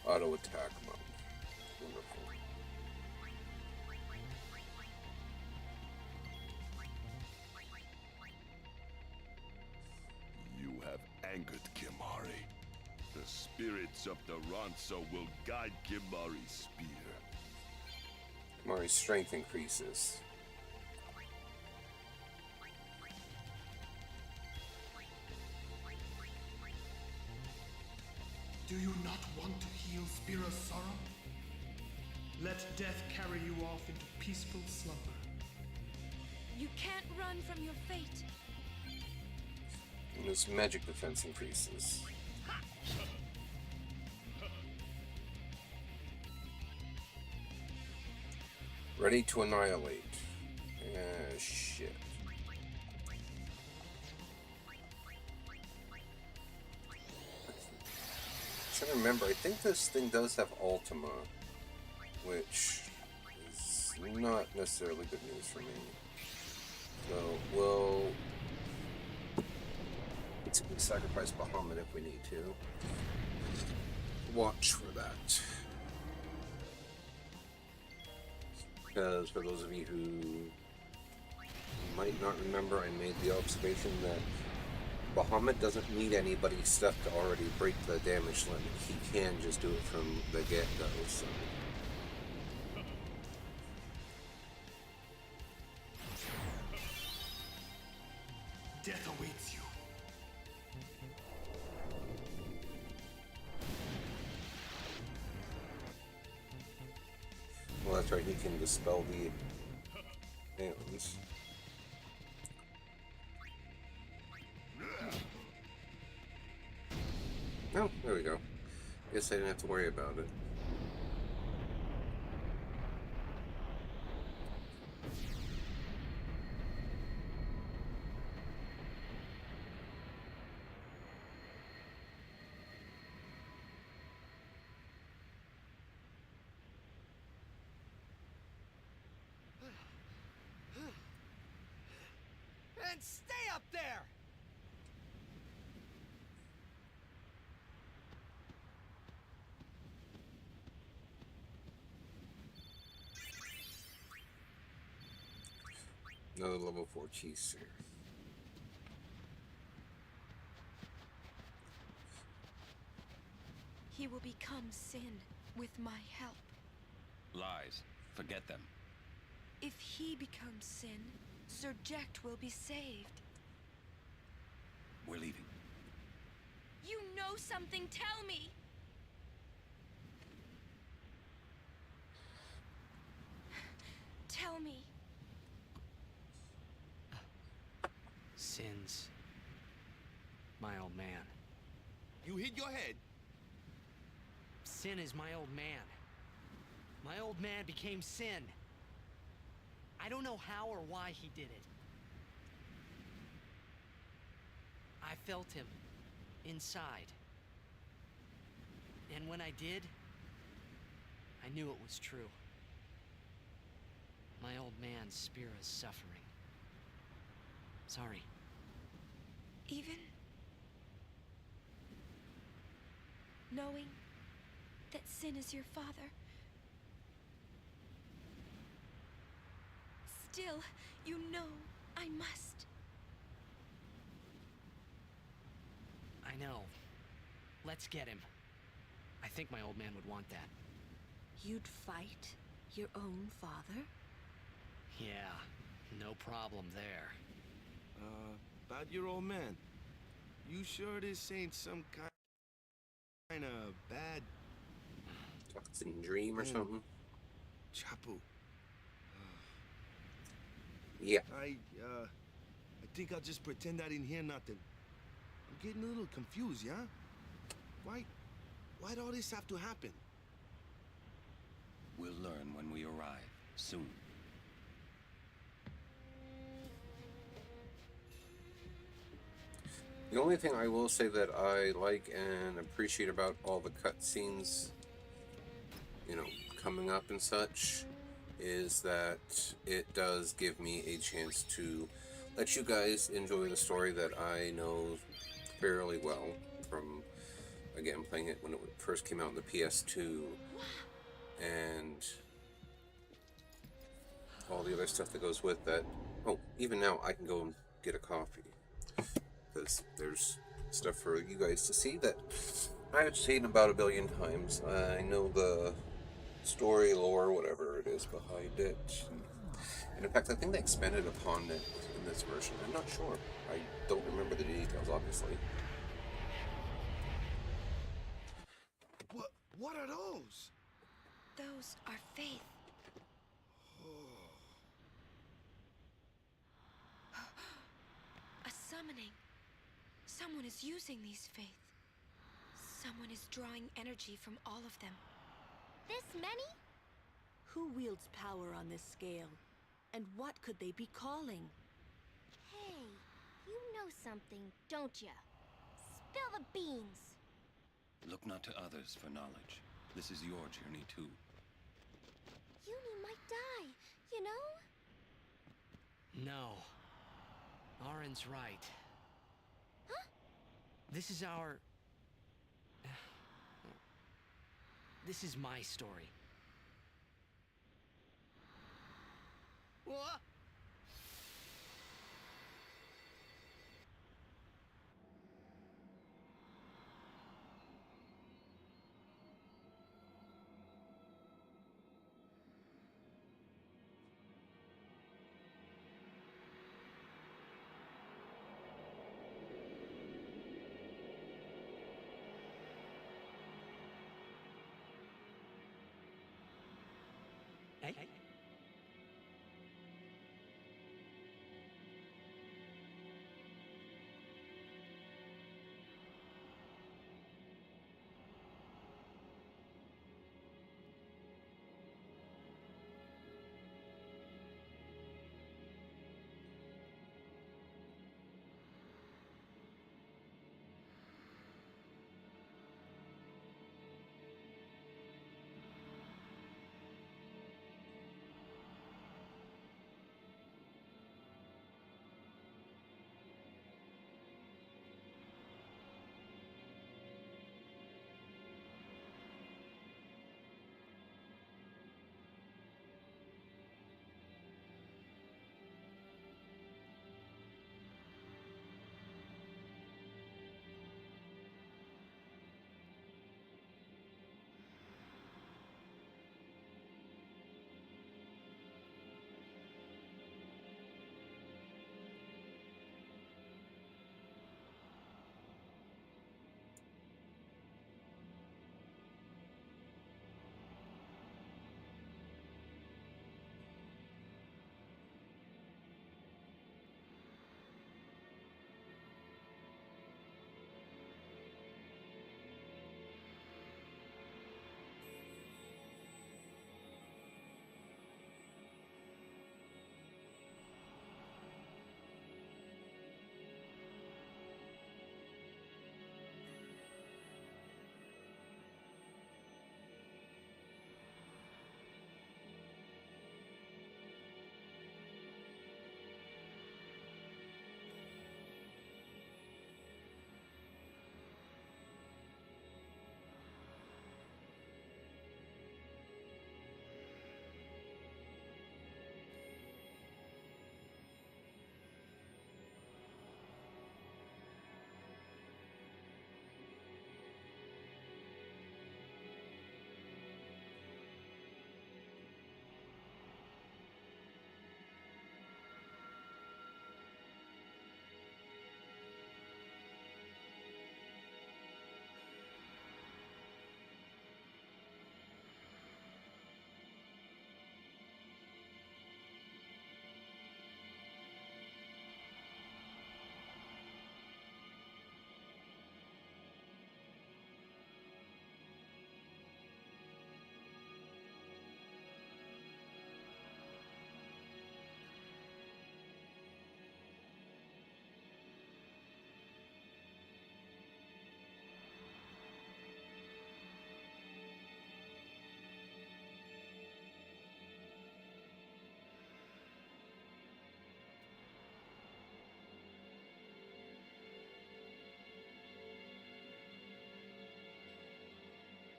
Auto attack mode. Wonderful. You have angered Kimahri. The spirits of the Ronso will guide Kimahri's spear. Kimahri's strength increases. Do you not want to heal Spira's sorrow? Let death carry you off into peaceful slumber. You can't run from your fate. And his magic defense increases. Ready to annihilate. Shit. I'm trying to remember, I think this thing does have Ultima, which is not necessarily good news for me. So we'll sacrifice Bahamut if we need to. Watch for that. Because for those of you who might not remember, I made the observation that Bahamut doesn't need anybody's stuff to already break the damage limit. He can just do it from the get-go, so. Death awaits you. Well, that's right, he can dispel the ailments. Oh, there we go. Guess I didn't have to worry about it. And stay up there! Another level 4 cheese here. He will become sin with my help. Lies. Forget them. If he becomes sin, Sir Jecht will be saved. We're leaving. You know something, tell me! Tell me. Sin's my old man. You hit your head? Sin is my old man. My old man became Sin. I don't know how or why he did it. I felt him inside. And when I did, I knew it was true. My old man's spirit is suffering. Sorry. Even knowing that Sin is your father, still, you know I must. I know. Let's get him. I think my old man would want that. You'd fight your own father? Yeah, no problem there. About your old man. You sure this ain't some kind of bad Toxin dream or something? Chapu. Yeah. I think I'll just pretend I didn't hear nothing. I'm getting a little confused, yeah? Why'd all this have to happen? We'll learn when we arrive. Soon. The only thing I will say that I like and appreciate about all the cutscenes, you know, coming up and such, is that it does give me a chance to let you guys enjoy the story that I know fairly well from, again, playing it when it first came out on the PS2, and all the other stuff that goes with that. Oh, even now I can go and get a coffee, because there's stuff for you guys to see that I've seen about 1 billion times. I know the story, lore, whatever it is behind it. And in fact, I think they expanded upon it in this version. I'm not sure. I don't remember the details, obviously. What are those? Those are faith. A summoning. Someone is using these faith. Someone is drawing energy from all of them. This many? Who wields power on this scale? And what could they be calling? Hey, you know something, don't ya? Spill the beans. Look not to others for knowledge. This is your journey too. Uni might die, you know? No. Arin's right. Huh? This is our... This is my story. What? Hey.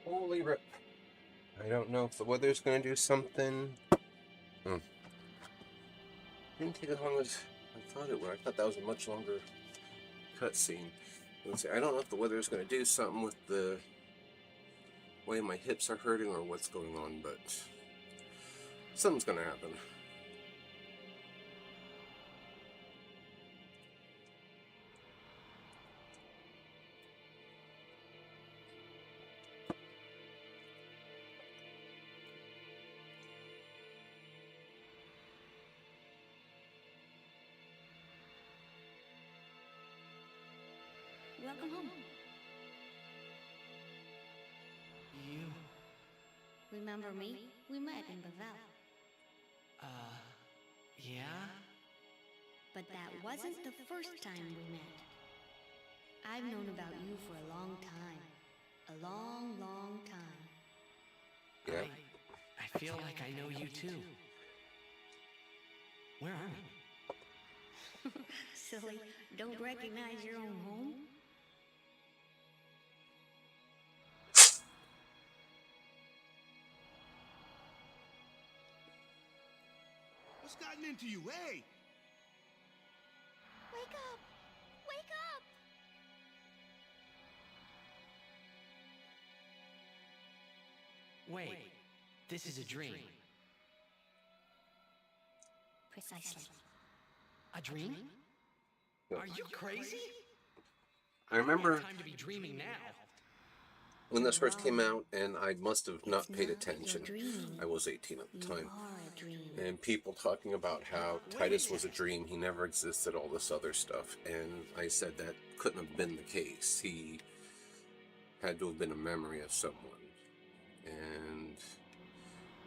Holy rip. I don't know if the weather's going to do something. Didn't take as long as I thought it would. I thought that was a much longer cutscene. Let's see. I don't know if the weather is going to do something with the way my hips are hurting or what's going on, but something's going to happen. Welcome home. You... Remember me? We met in Bavel. Yeah? But that wasn't the first time we met. I've known about you for a long time. A long, long time. Yeah. I feel like I know you too. Where are we? Silly, don't recognize your own home? What's gotten into you? Hey! Wake up! Wake up! Wait, this is a dream. Precisely. A dream? Are you crazy? I remember Time to be dreaming now. when this first came out, and I must have not paid attention. I was 18 at the time. And people talking about how Titus was a dream, he never existed, all this other stuff. And I said that couldn't have been the case. He had to have been a memory of someone. And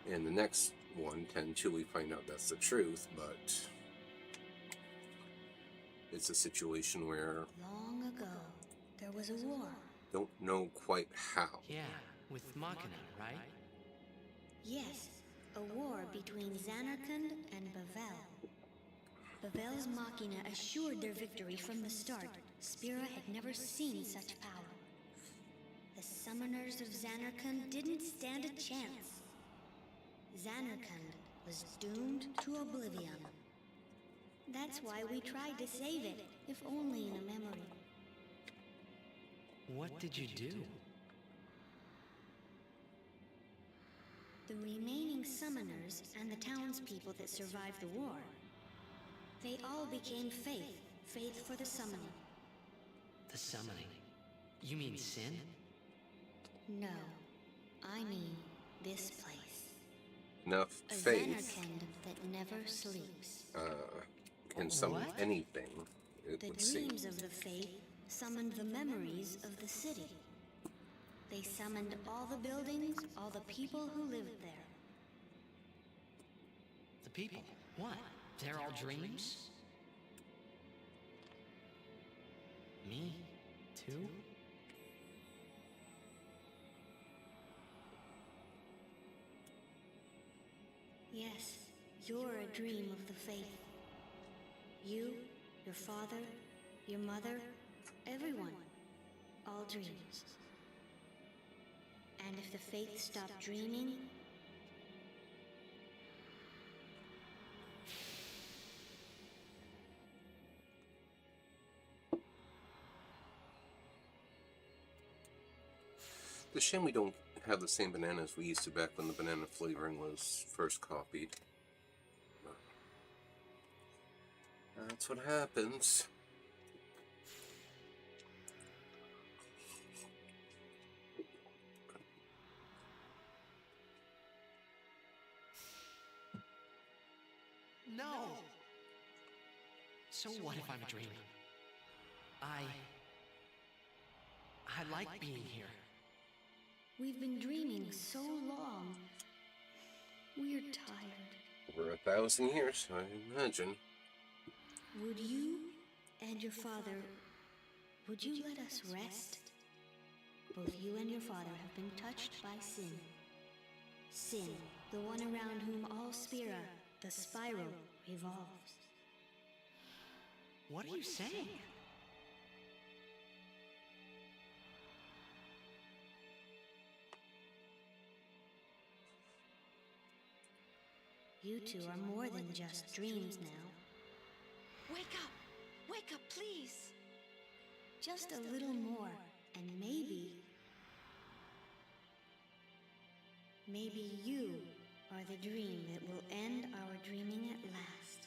in the next one, 10-2, we find out that's the truth, but it's a situation where... Long ago, there was a war. Don't know quite how. Yeah, with Machina, right? Yes, a war between Zanarkand and Bavel. Bavel's Machina assured their victory from the start. Spira had never seen such power. The summoners of Zanarkand didn't stand a chance. Zanarkand was doomed to oblivion. That's why we tried to save it, if only in a memory. What did you do? The remaining summoners and the townspeople that survived the war, they all became faith for the summoning. The summoning? You mean sin? No, I mean this place. Enough A faith Zanarkand that never sleeps. can summon anything, it The would seem. dreams of the faith summoned the memories of the city. They summoned all the buildings, all the people who lived there. The people? What? They're all dreams? Me? Too? Yes, you're a dream of the faith. You, your father, your mother, everyone. All dreams. And if the faith stopped dreaming, It's a shame we don't have the same bananas we used to back when the banana flavoring was first copied. That's what happens. No! So what if I'm dreaming? I like being here. we've been dreaming so long. We're tired. Over 1,000 years, I imagine. Would you and your father, would you let us rest? Both you and your father have been touched by sin. Sin, the one around whom all Spira, the spiral, revolves. What are you saying? You two are more than just dreams now. Wake up! Wake up, please! Just a little more, and maybe you are the dream that will end our dreaming at last.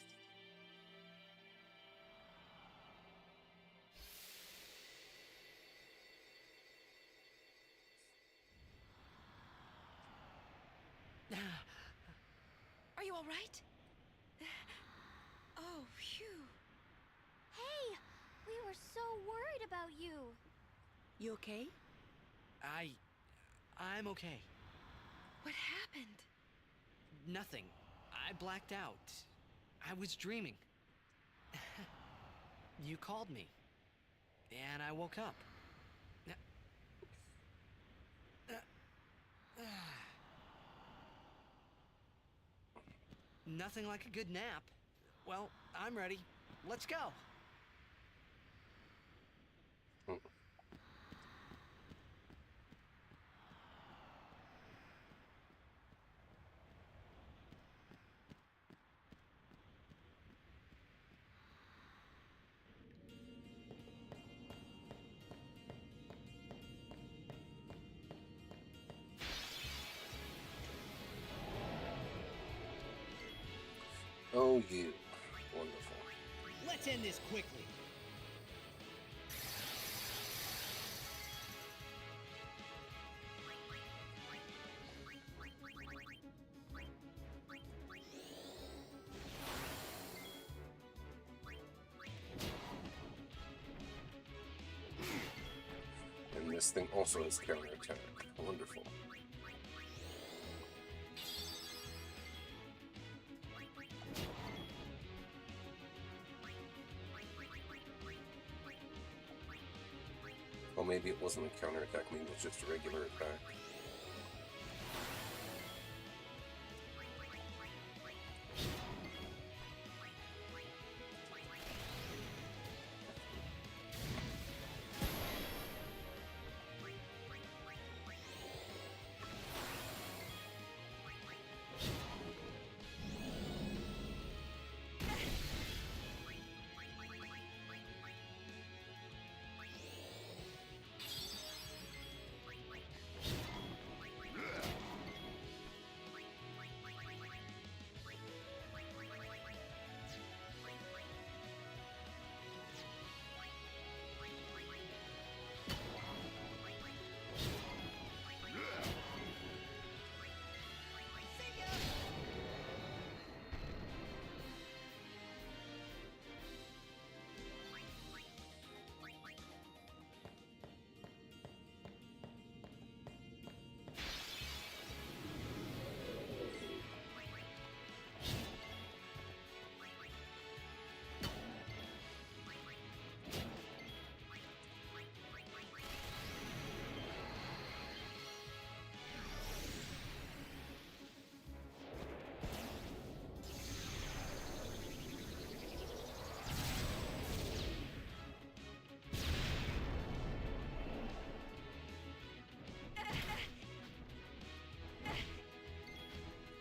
Are you all right? Oh, phew. Hey! We were so worried about you. You okay? I'm okay. What happened? Nothing. I blacked out. I was dreaming. You called me. And I woke up. Nothing like a good nap. Well, I'm ready. Let's go. Oh, you. Wonderful. Let's end this quickly. And this thing also has counterattack. Wonderful. Well, maybe it wasn't a counterattack, maybe it was just a regular attack.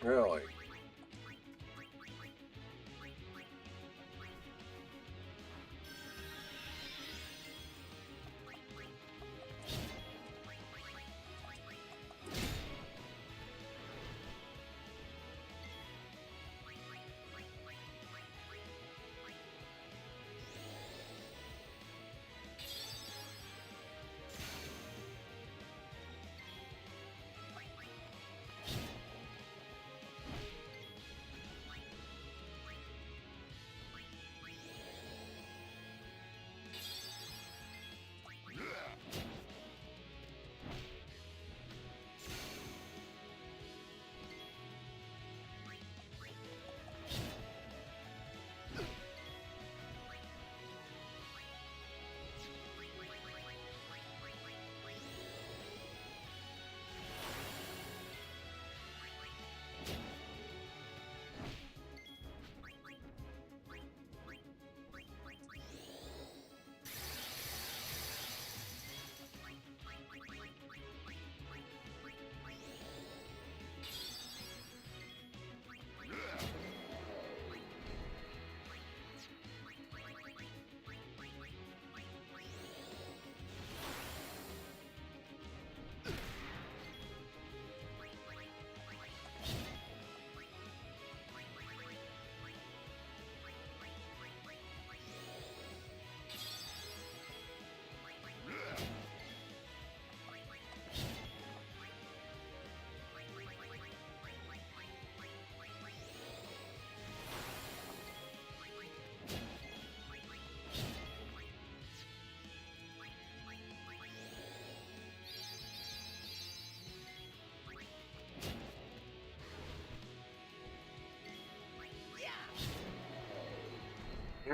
Really?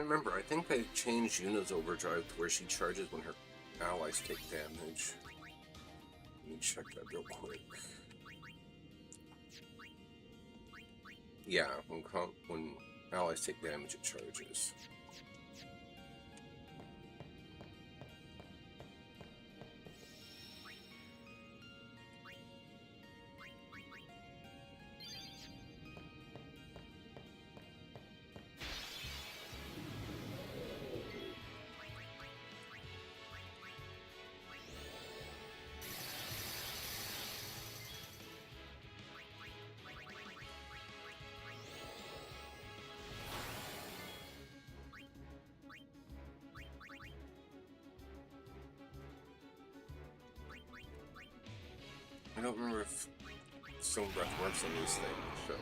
can't remember. I think they changed Yuna's overdrive to where she charges when her allies take damage. Let me check that real quick. Yeah, when allies take damage, it charges. I don't remember if Stone Breath works on these things, so.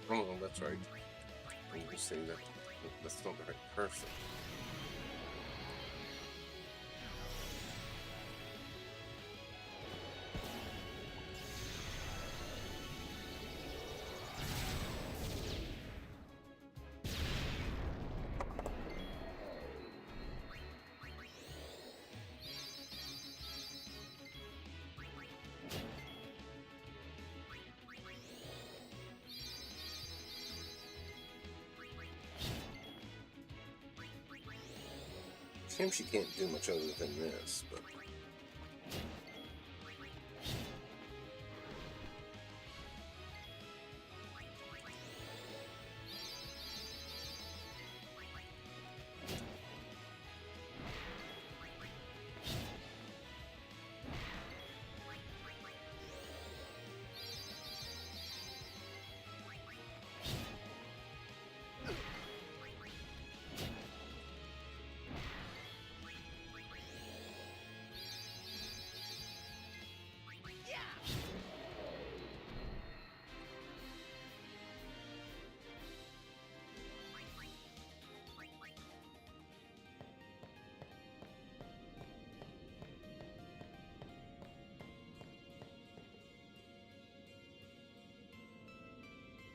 Oh, that's right. I'm just saying that that's not the right person. Shame she can't do much other than this, but...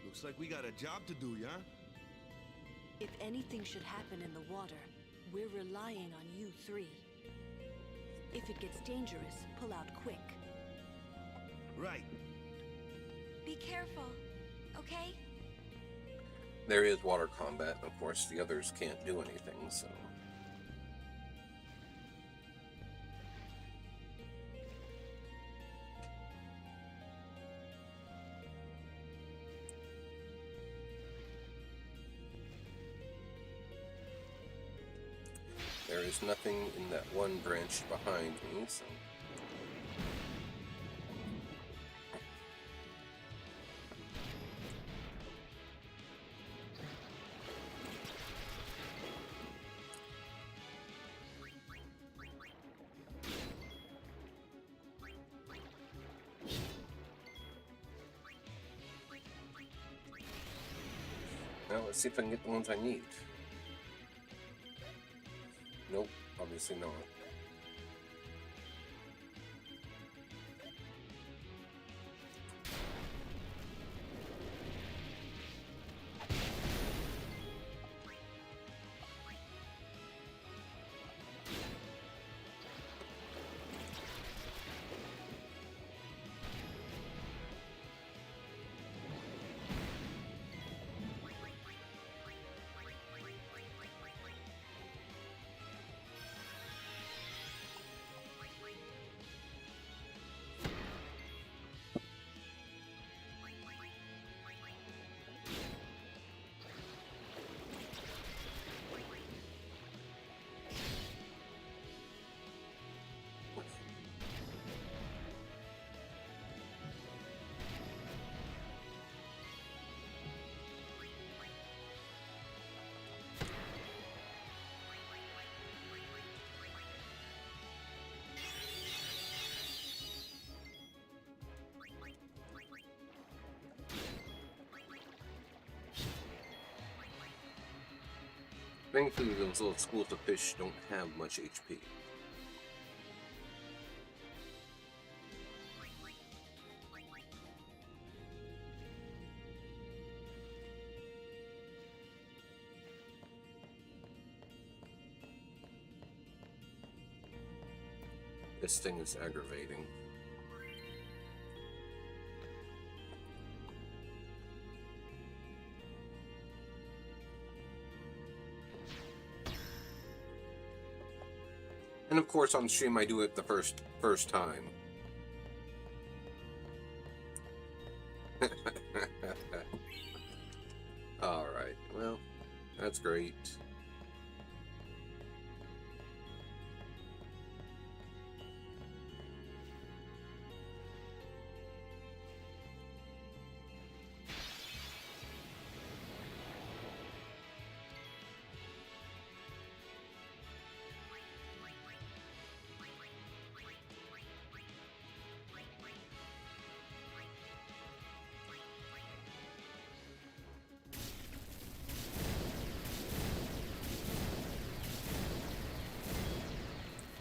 Looks like we got a job to do, yeah? If anything should happen in the water, we're relying on you three. If it gets dangerous, pull out quick. Right. Be careful, okay? There is water combat, of course. The others can't do anything, so... There is nothing in that one branch behind me, so... Now let's see if I can get the ones I need. Nope, obviously not. Thankfully, those little schools of fish don't have much HP. This thing is aggravating. And of course, on stream, I do it the first time. All right. Well, that's great.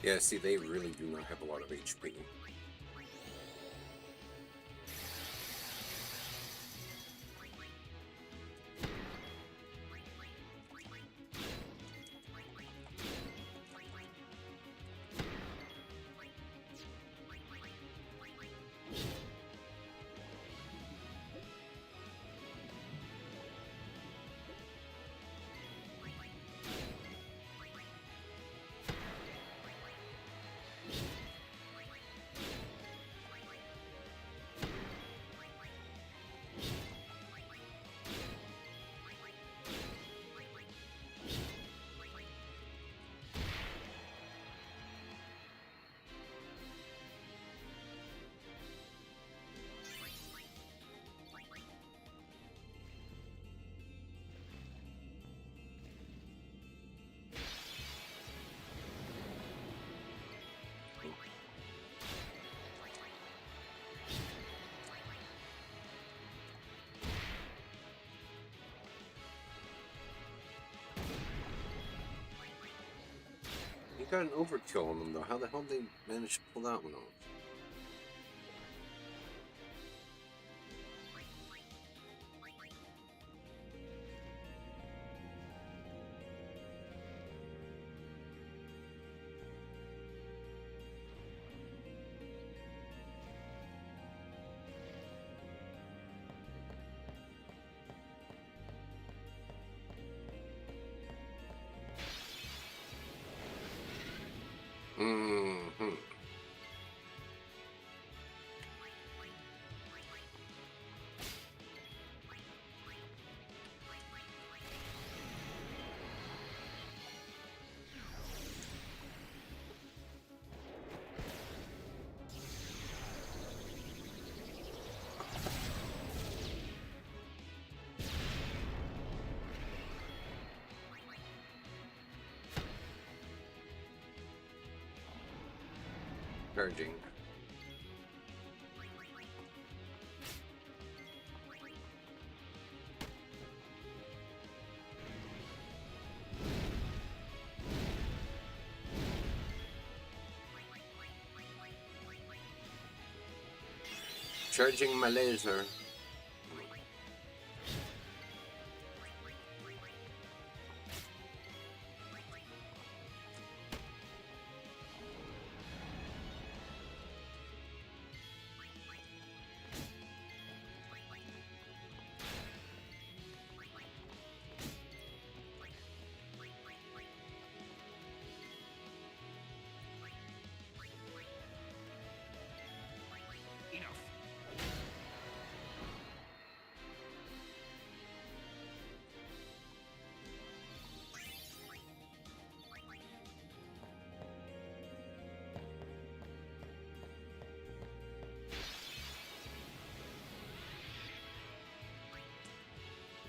Yeah, see, they really do not have a lot of HP. You got an overkill on them, though. How the hell did they manage to pull that one off? Mm-hmm. Charging. Charging my laser.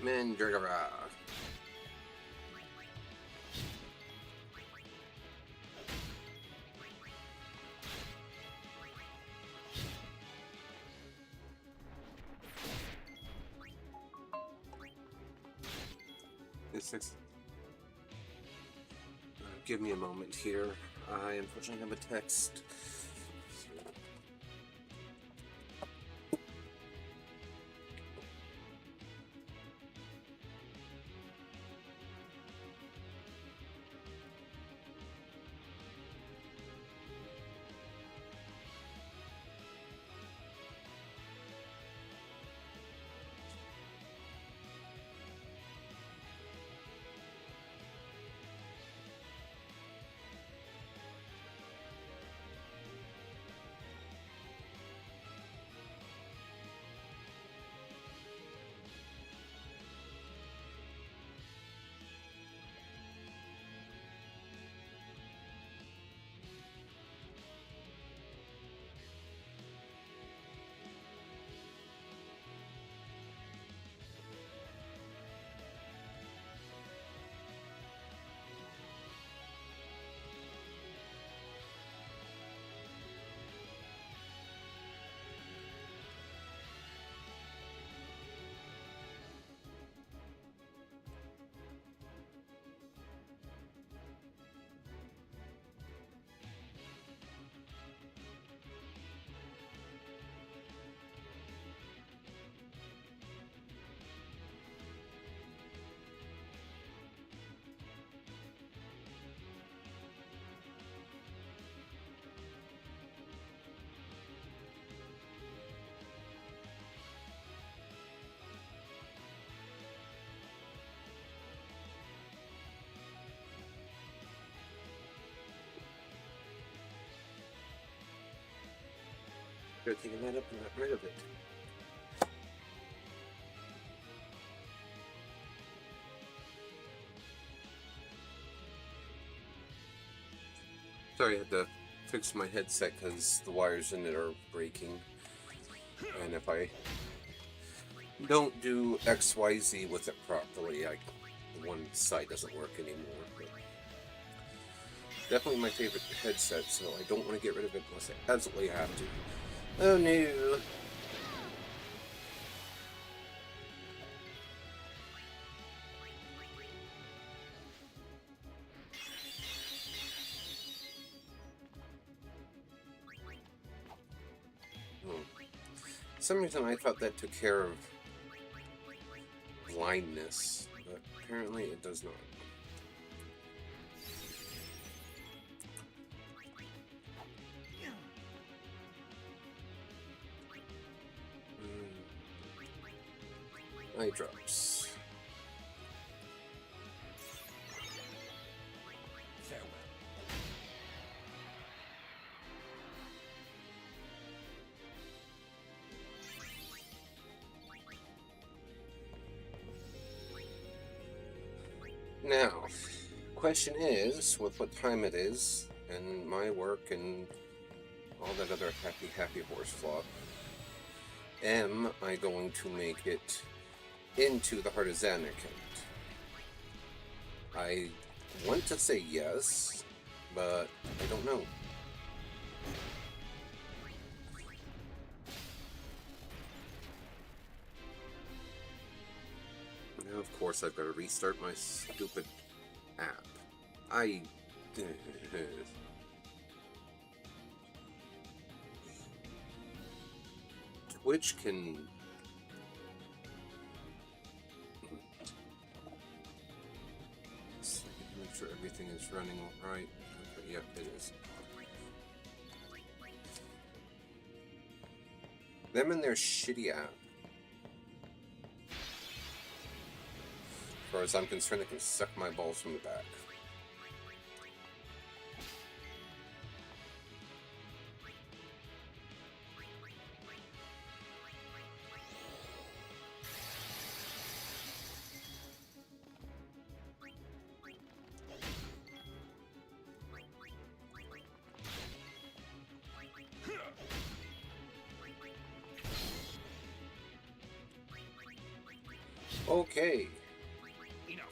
Mandragora. This is Give me a moment here. I unfortunately have a text. Good thing I made up and got rid of it. Sorry, I had to fix my headset because the wires in it are breaking. And if I don't do XYZ with it properly, one side doesn't work anymore. But definitely my favorite headset, so I don't want to get rid of it unless I absolutely have to. Oh no! For some reason I thought that took care of blindness, but apparently it does not. Eye drops. Farewell. Now, question is, with what time it is, and my work, and all that other happy horse flop, am I going to make it into the heart of Zanarkand? I want to say yes, but I don't know. Now, of course, I've got to restart my stupid app. Twitch can... Make sure everything is running right. Okay, yep, it is. Them and their shitty app. As far as I'm concerned, it can suck my balls from the back. Okay. Enough.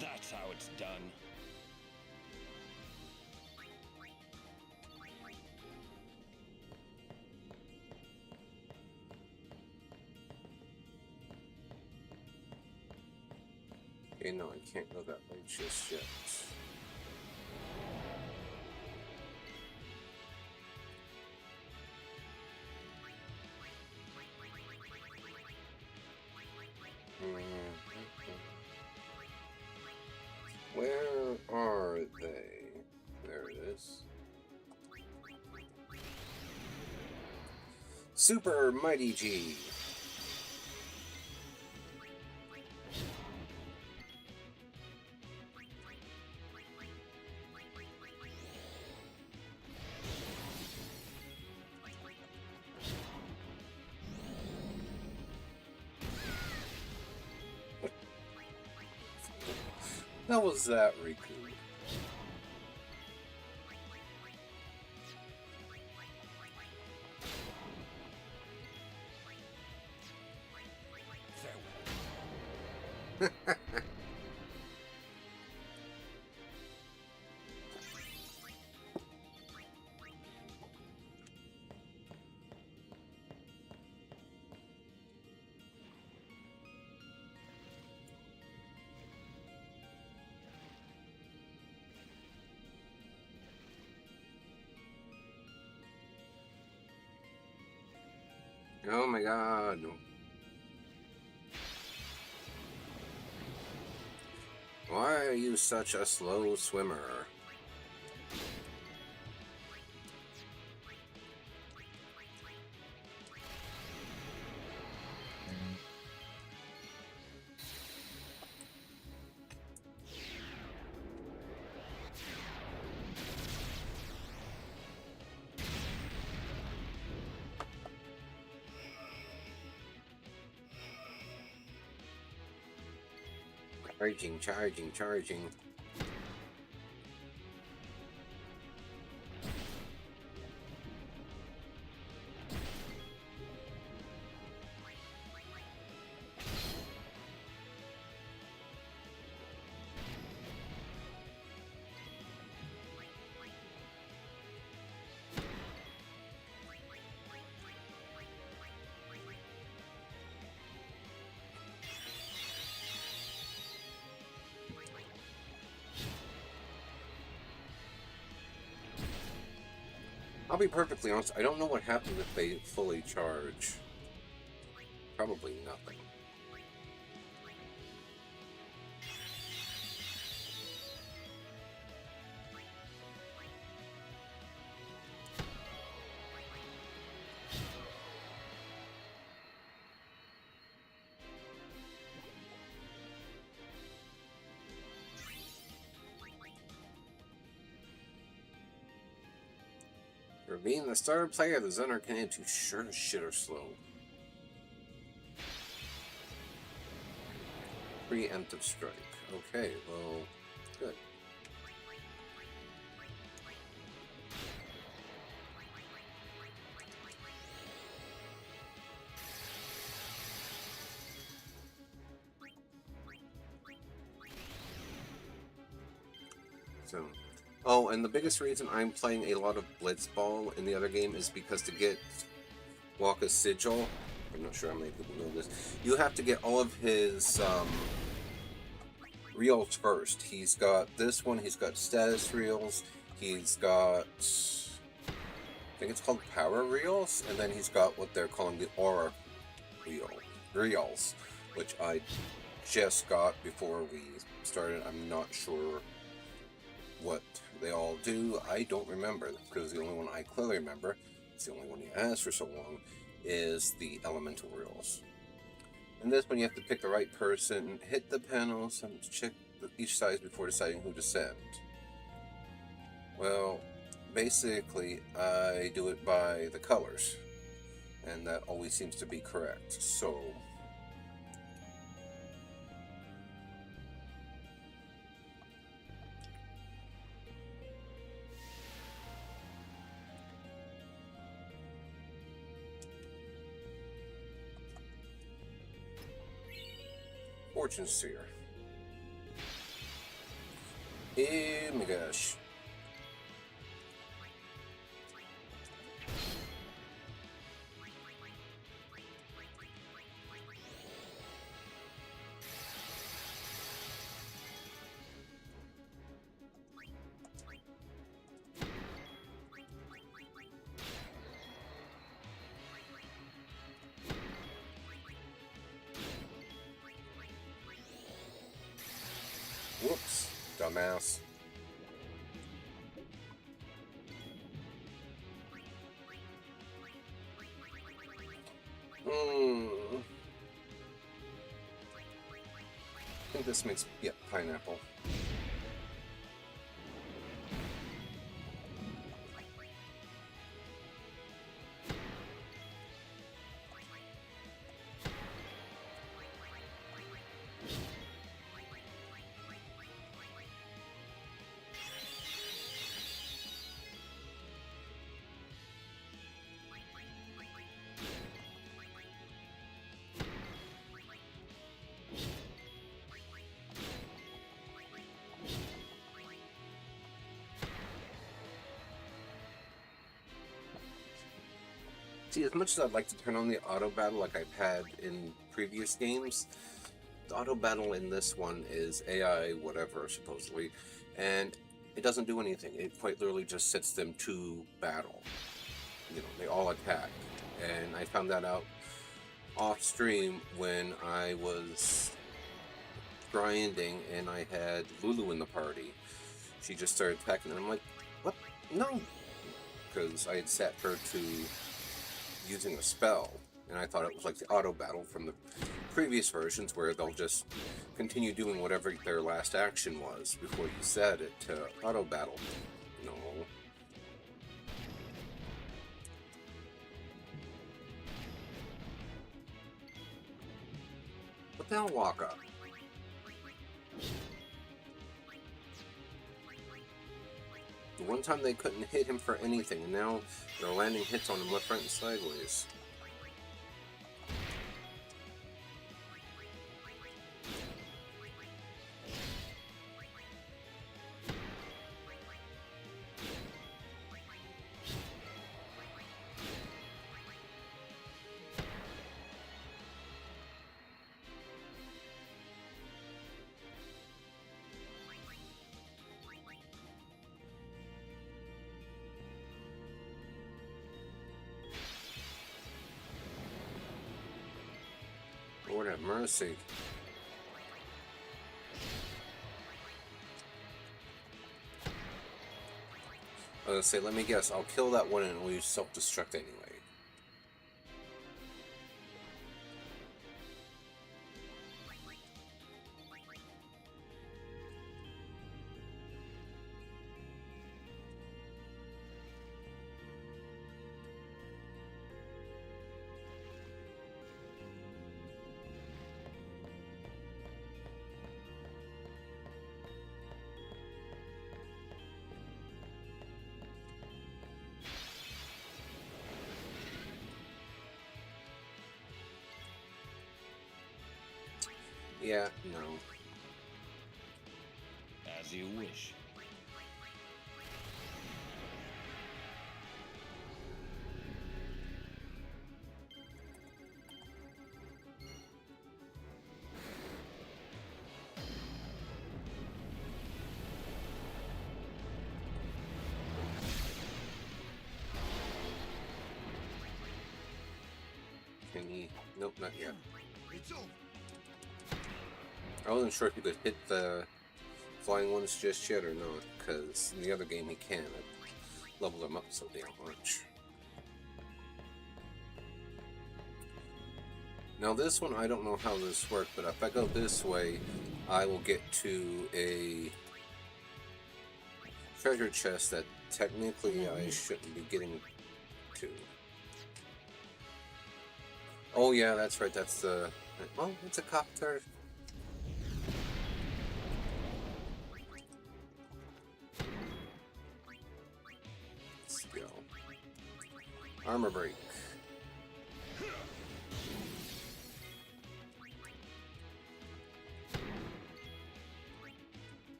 That's how it's done. Okay, no, I can't go that way just yet. Where are they? There it is. Super Mighty G. How was that, Riku? Oh my god. Why are you such a slow swimmer? Charging, charging, charging. I'll be perfectly honest, I don't know what happens if they fully charge. Probably nothing. For being the star player, the Zanarkand who sure as shit are slow. Preemptive strike. Okay, well, good. So, oh, and the biggest reason I'm playing a lot of Blitzball in the other game is because to get Waka's sigil, I'm not sure how many people know this, you have to get all of his reels first. He's got this one, he's got status reels, he's got, I think it's called power reels, and then he's got what they're calling the aura reels, which I just got before we started. I'm not sure what they all do. I don't remember, because the only one I clearly remember, it's the only one you asked for so long, is the elemental reels. And this one you have to pick the right person, hit the panels, and check each size before deciding who to send. Well, basically I do it by the colors, and that always seems to be correct. So Fortune Seer. Oh my gosh. dumbass. I think this makes, yeah, pineapple. See, as much as I'd like to turn on the auto battle like I've had in previous games, the auto battle in this one is AI whatever, supposedly, and it doesn't do anything. It quite literally just sets them to battle. You know, they all attack. And I found that out off stream when I was grinding and I had Lulu in the party. She just started attacking and I'm like, what? No! Because I had set her to using a spell, and I thought it was like the auto battle from the previous versions where they'll just continue doing whatever their last action was before you set it to auto battle. No. What the hell, Waka? The one time they couldn't hit him for anything, and now they're landing hits on him left, right, and sideways. Lord have mercy. I was gonna say, let me guess, I'll kill that one and we'll self-destruct anyway. Yeah, no. As you wish. Can he? Nope, not yet. It's over. I wasn't sure if he could hit the flying ones just yet or not, because in the other game he can. I leveled him up so damn much. Now this one, I don't know how this works, but if I go this way, I will get to a treasure chest that technically I shouldn't be getting to. Oh yeah, that's right, that's the... Oh, it's a copter. Skill. Armor break.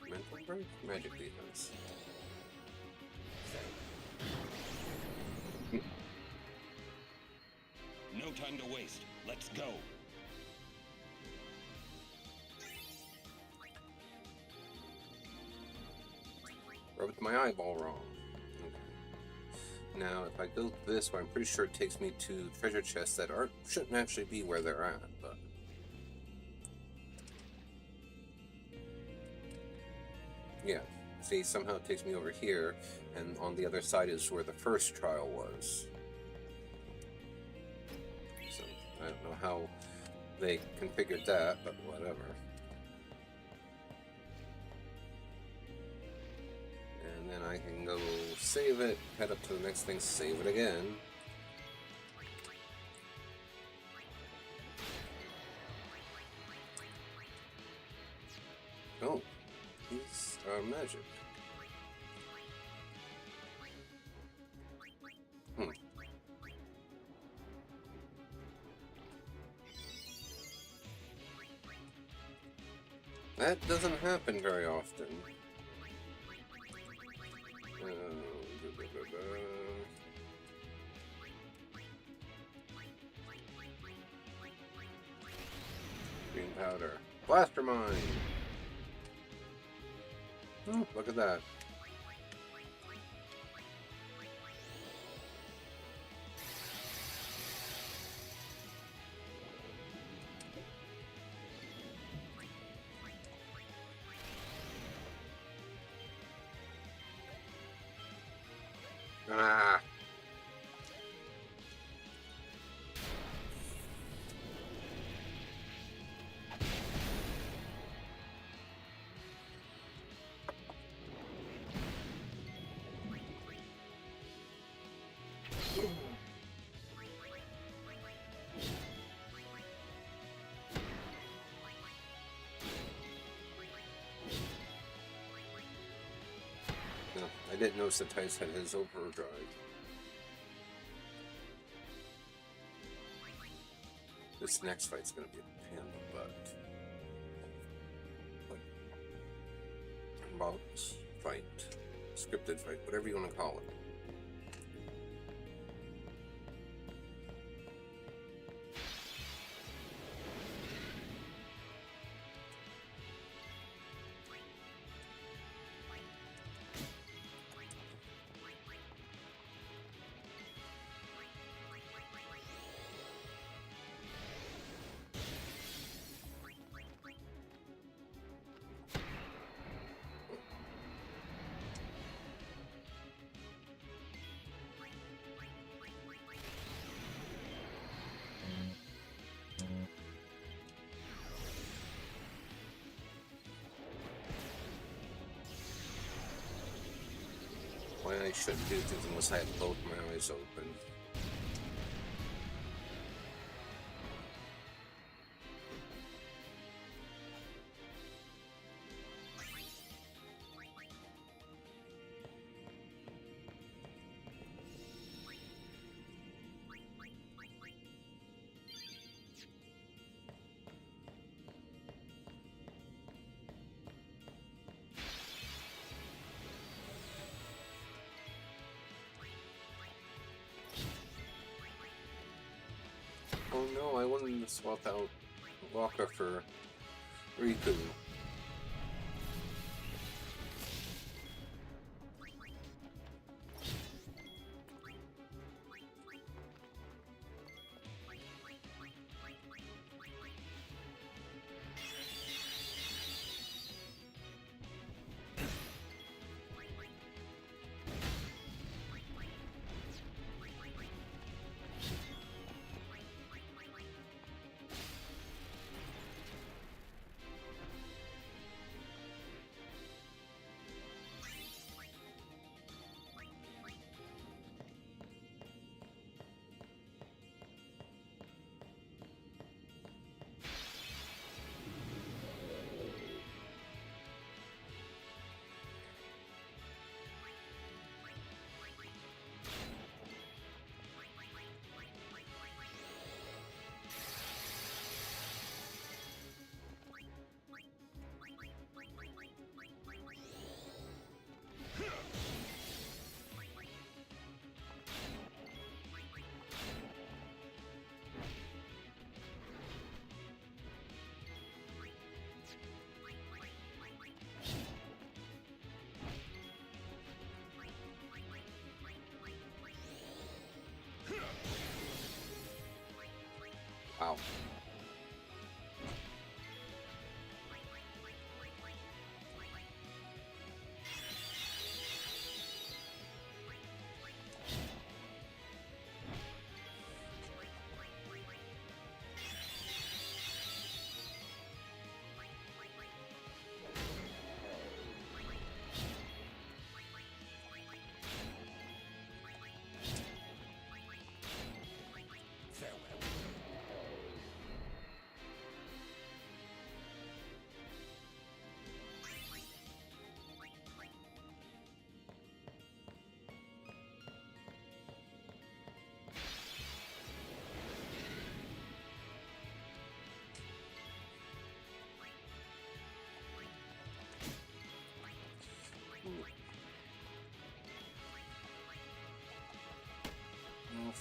Mental break? Magic defense. No time to waste. Let's go. Rubbed my eyeball wrong. Okay. Now, if I go this way, I'm pretty sure it takes me to treasure chests that shouldn't actually be where they're at, but... Yeah. See, somehow it takes me over here, and on the other side is where the first trial was. So, I don't know how they configured that, but whatever. And then I can go save it, head up to the next thing, save it again. Oh, these are magic. Hmm. That doesn't happen very often. Green powder. Blaster mine! Oh, look at that. Ah! No, I didn't notice that Tice had his overdrive. This next fight's gonna be a pain in the butt. Like, box fight, scripted fight, whatever you want to call it. Why I shouldn't do things unless I have both my eyes open. Oh no, I wanted to swap out Walker for Riku. Wow.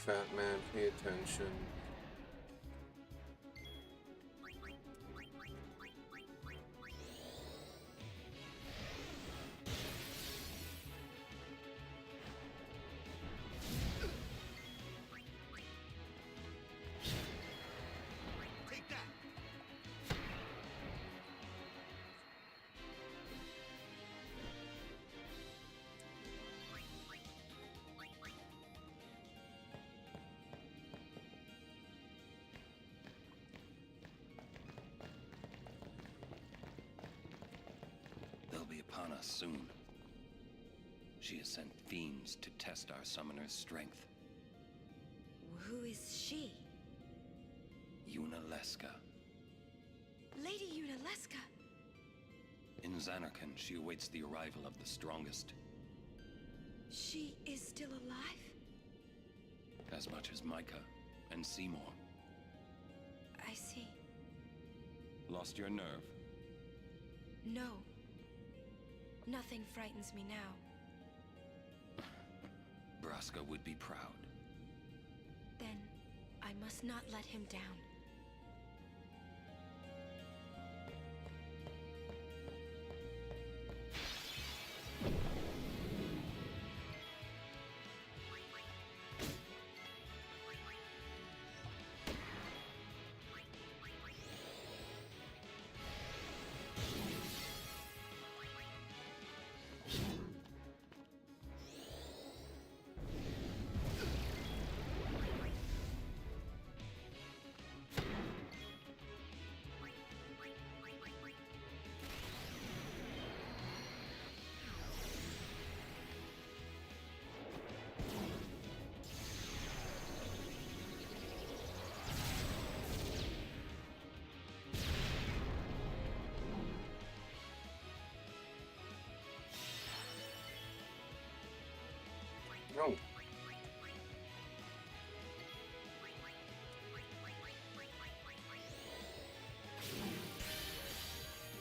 fat man, pay attention. Take that. They'll be upon us soon. She has sent fiends to test our summoner's strength. Who is she? Yunaleska. Lady Yunaleska. In Zanarkand, she awaits the arrival of the strongest. She is still alive? As much as Micah and Seymour. I see. Lost your nerve? No. Nothing frightens me now. Braska would be proud. Then I must not let him down. No.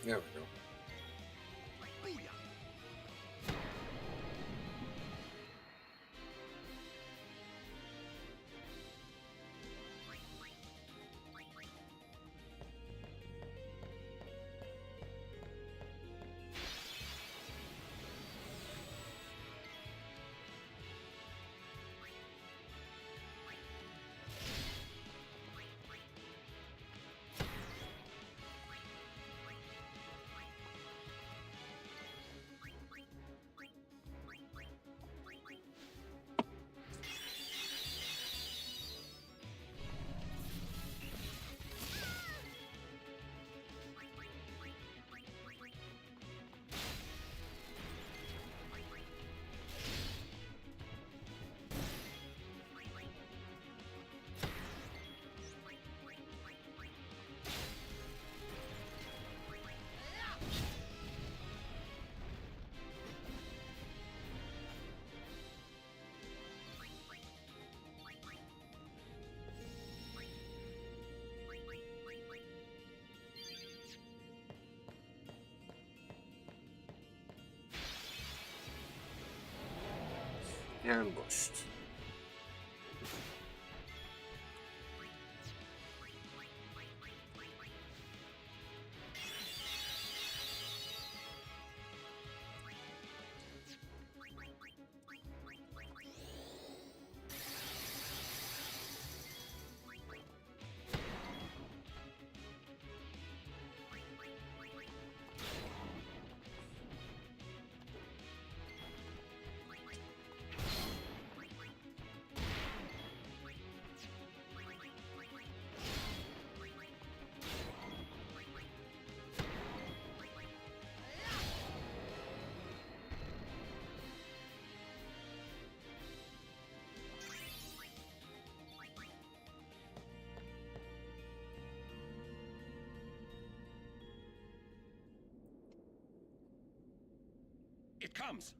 There we go. Ambushed. It comes!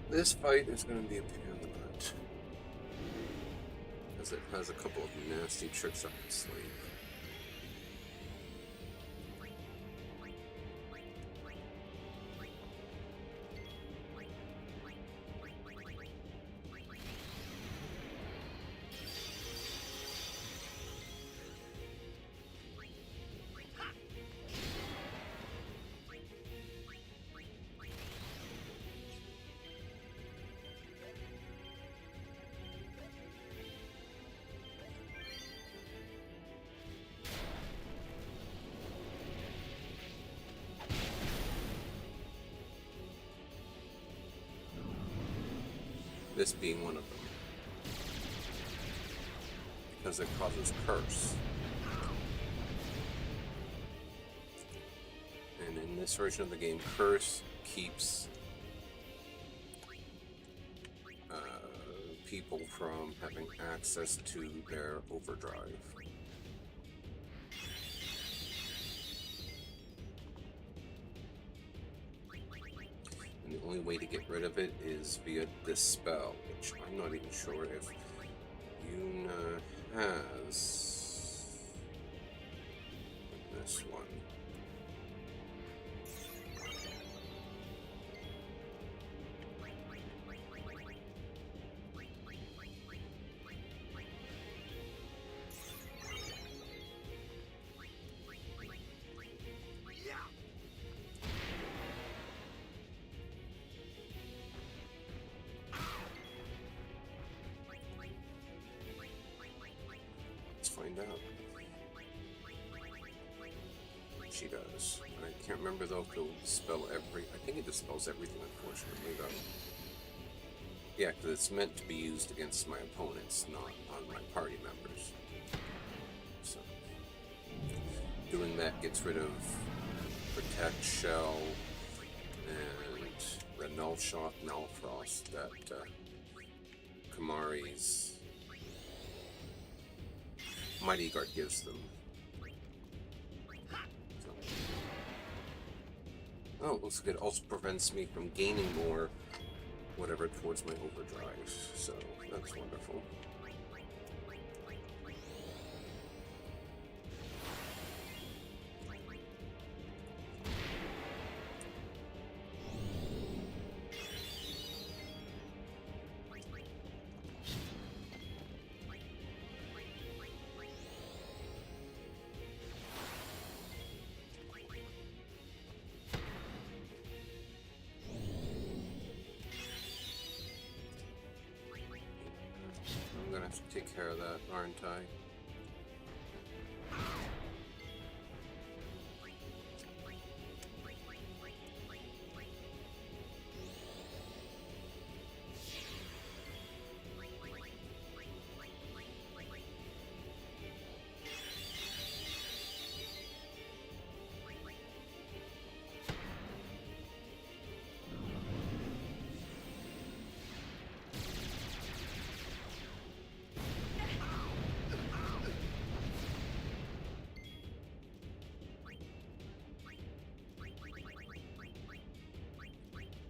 This fight is going to be a pain in the butt, because it has a couple of nasty tricks up its sleeve. This being one of them. Because it causes curse. And in this version of the game, curse keeps people from having access to their overdrive. And the only way to get rid of it is via this spell, which I'm not even sure if Yuna has. This one. Find out. She does. I can't remember though if it'll dispel every. I think it dispels everything, unfortunately, though. Yeah, because it's meant to be used against my opponents, not on my party members. So, doing that gets rid of Protect, Shell, and the Null Shock, Null Frost that Kimahri's Mighty Guard gives them. So. Oh, looks like it also prevents me from gaining more whatever towards my overdrive, so that's wonderful. I'm gonna have to take care of that, aren't I?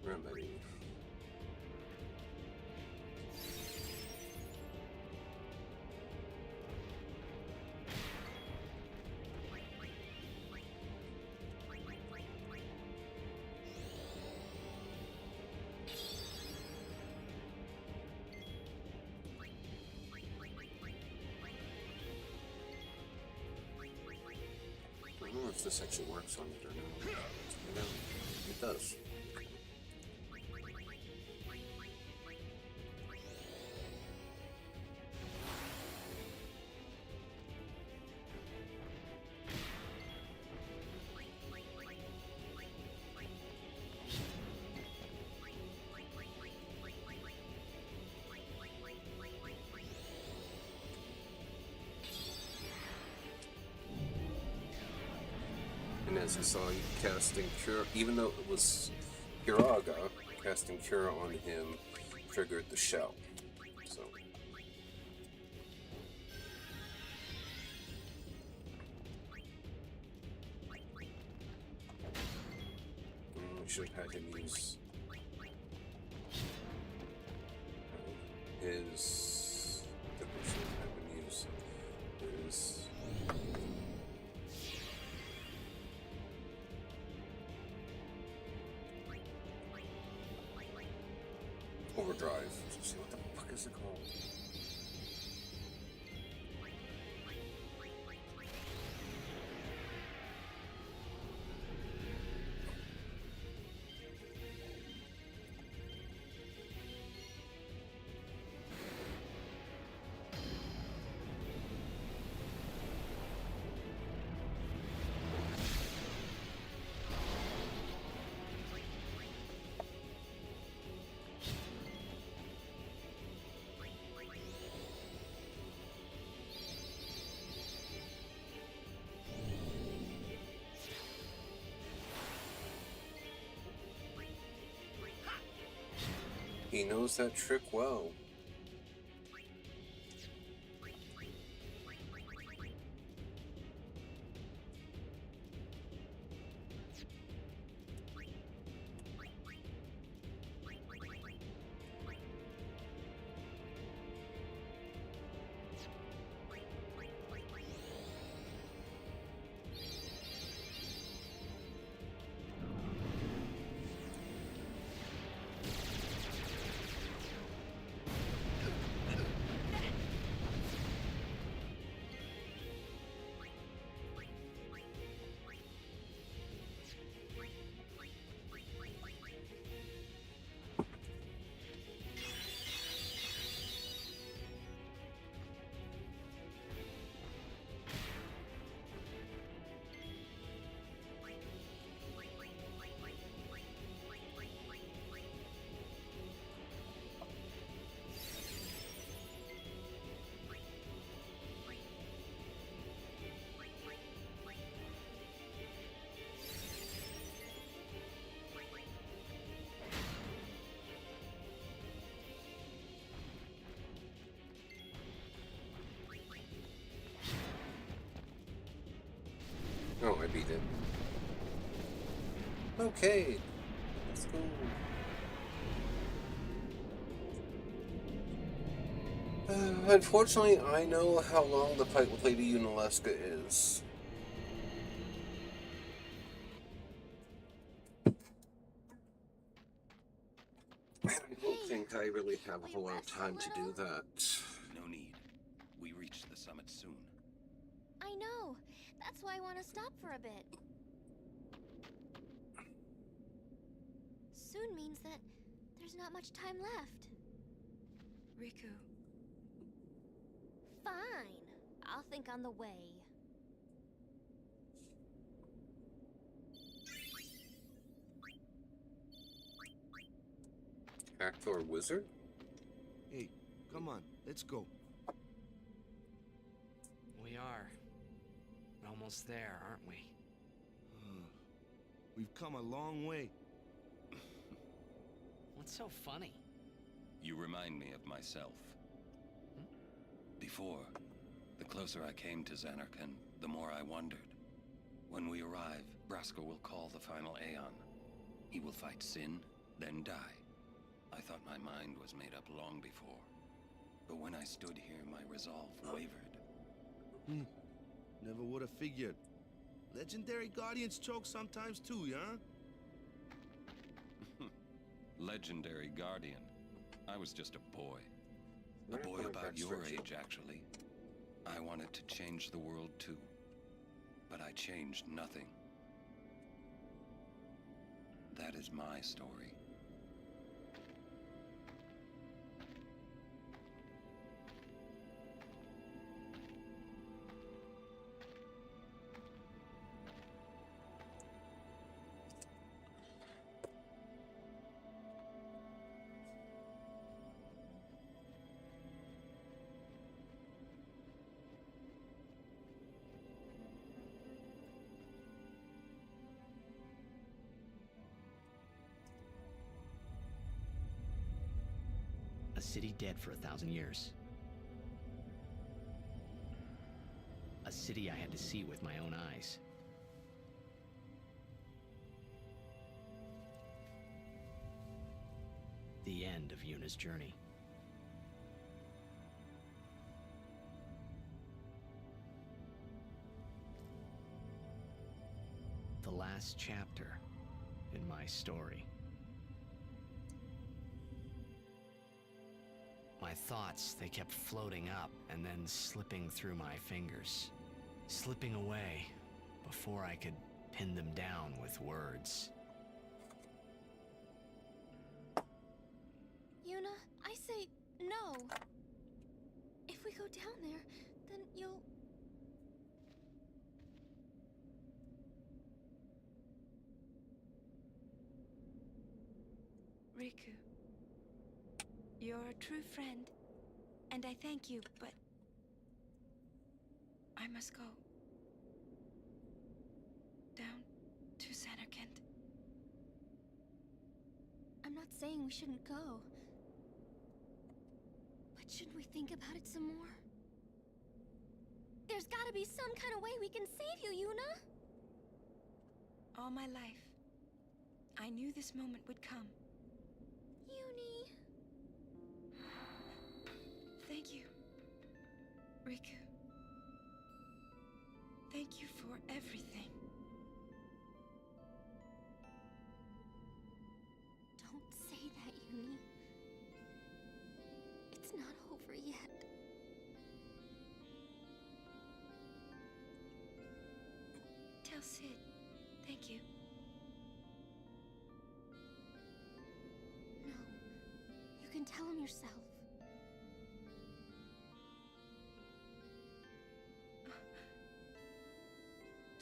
Remedy. I don't know if this actually works on it or not. No, it does. And as I saw, casting Cure, even though it was Hiraga, casting Cure on him triggered the shell. So. We should have had him use his. I think we should have him use his. Overdrive. Let's see what the fuck is it called? He knows that trick well. Oh, I beat it. Okay, let's go. Unfortunately, I know how long the fight with Lady Unalaska is. I don't think I really have a whole lot of time to do that. No need. We reach the summit soon. I know. That's why I want to stop for a bit. Soon means that there's not much time left. Riku. Fine. I'll think on the way. Actor Wizard? Hey, come on, let's go. We are. Almost there, aren't we? We've come a long way. What's so funny? You remind me of myself. Before, the closer I came to Zanarkand, the more I wondered. When we arrive, Braska will call the final Aeon. He will fight Sin, then die. I thought my mind was made up long before. But when I stood here, my resolve wavered. Never would have figured. Legendary Guardians choke sometimes too, huh? Legendary Guardian. I was just a boy. A boy about your age, actually. I wanted to change the world too. But I changed nothing. That is my story. A city dead for 1,000 years. A city I had to see with my own eyes. The end of Yuna's journey. The last chapter in my story. My thoughts, they kept floating up and then slipping through my fingers. Slipping away before I could pin them down with words. Yuna, I say no. If we go down there, then you'll... Riku. You're a true friend, and I thank you, but I must go. Down to Zanarkand. I'm not saying we shouldn't go. Should we think about it some more? There's gotta be some kind of way we can save you, Yuna! All my life, I knew this moment would come. Uni... Thank you, Riku. Thank you for everything. Don't say that, Uni. It's not over yet. Tell Sid, thank you. No, you can tell him yourself.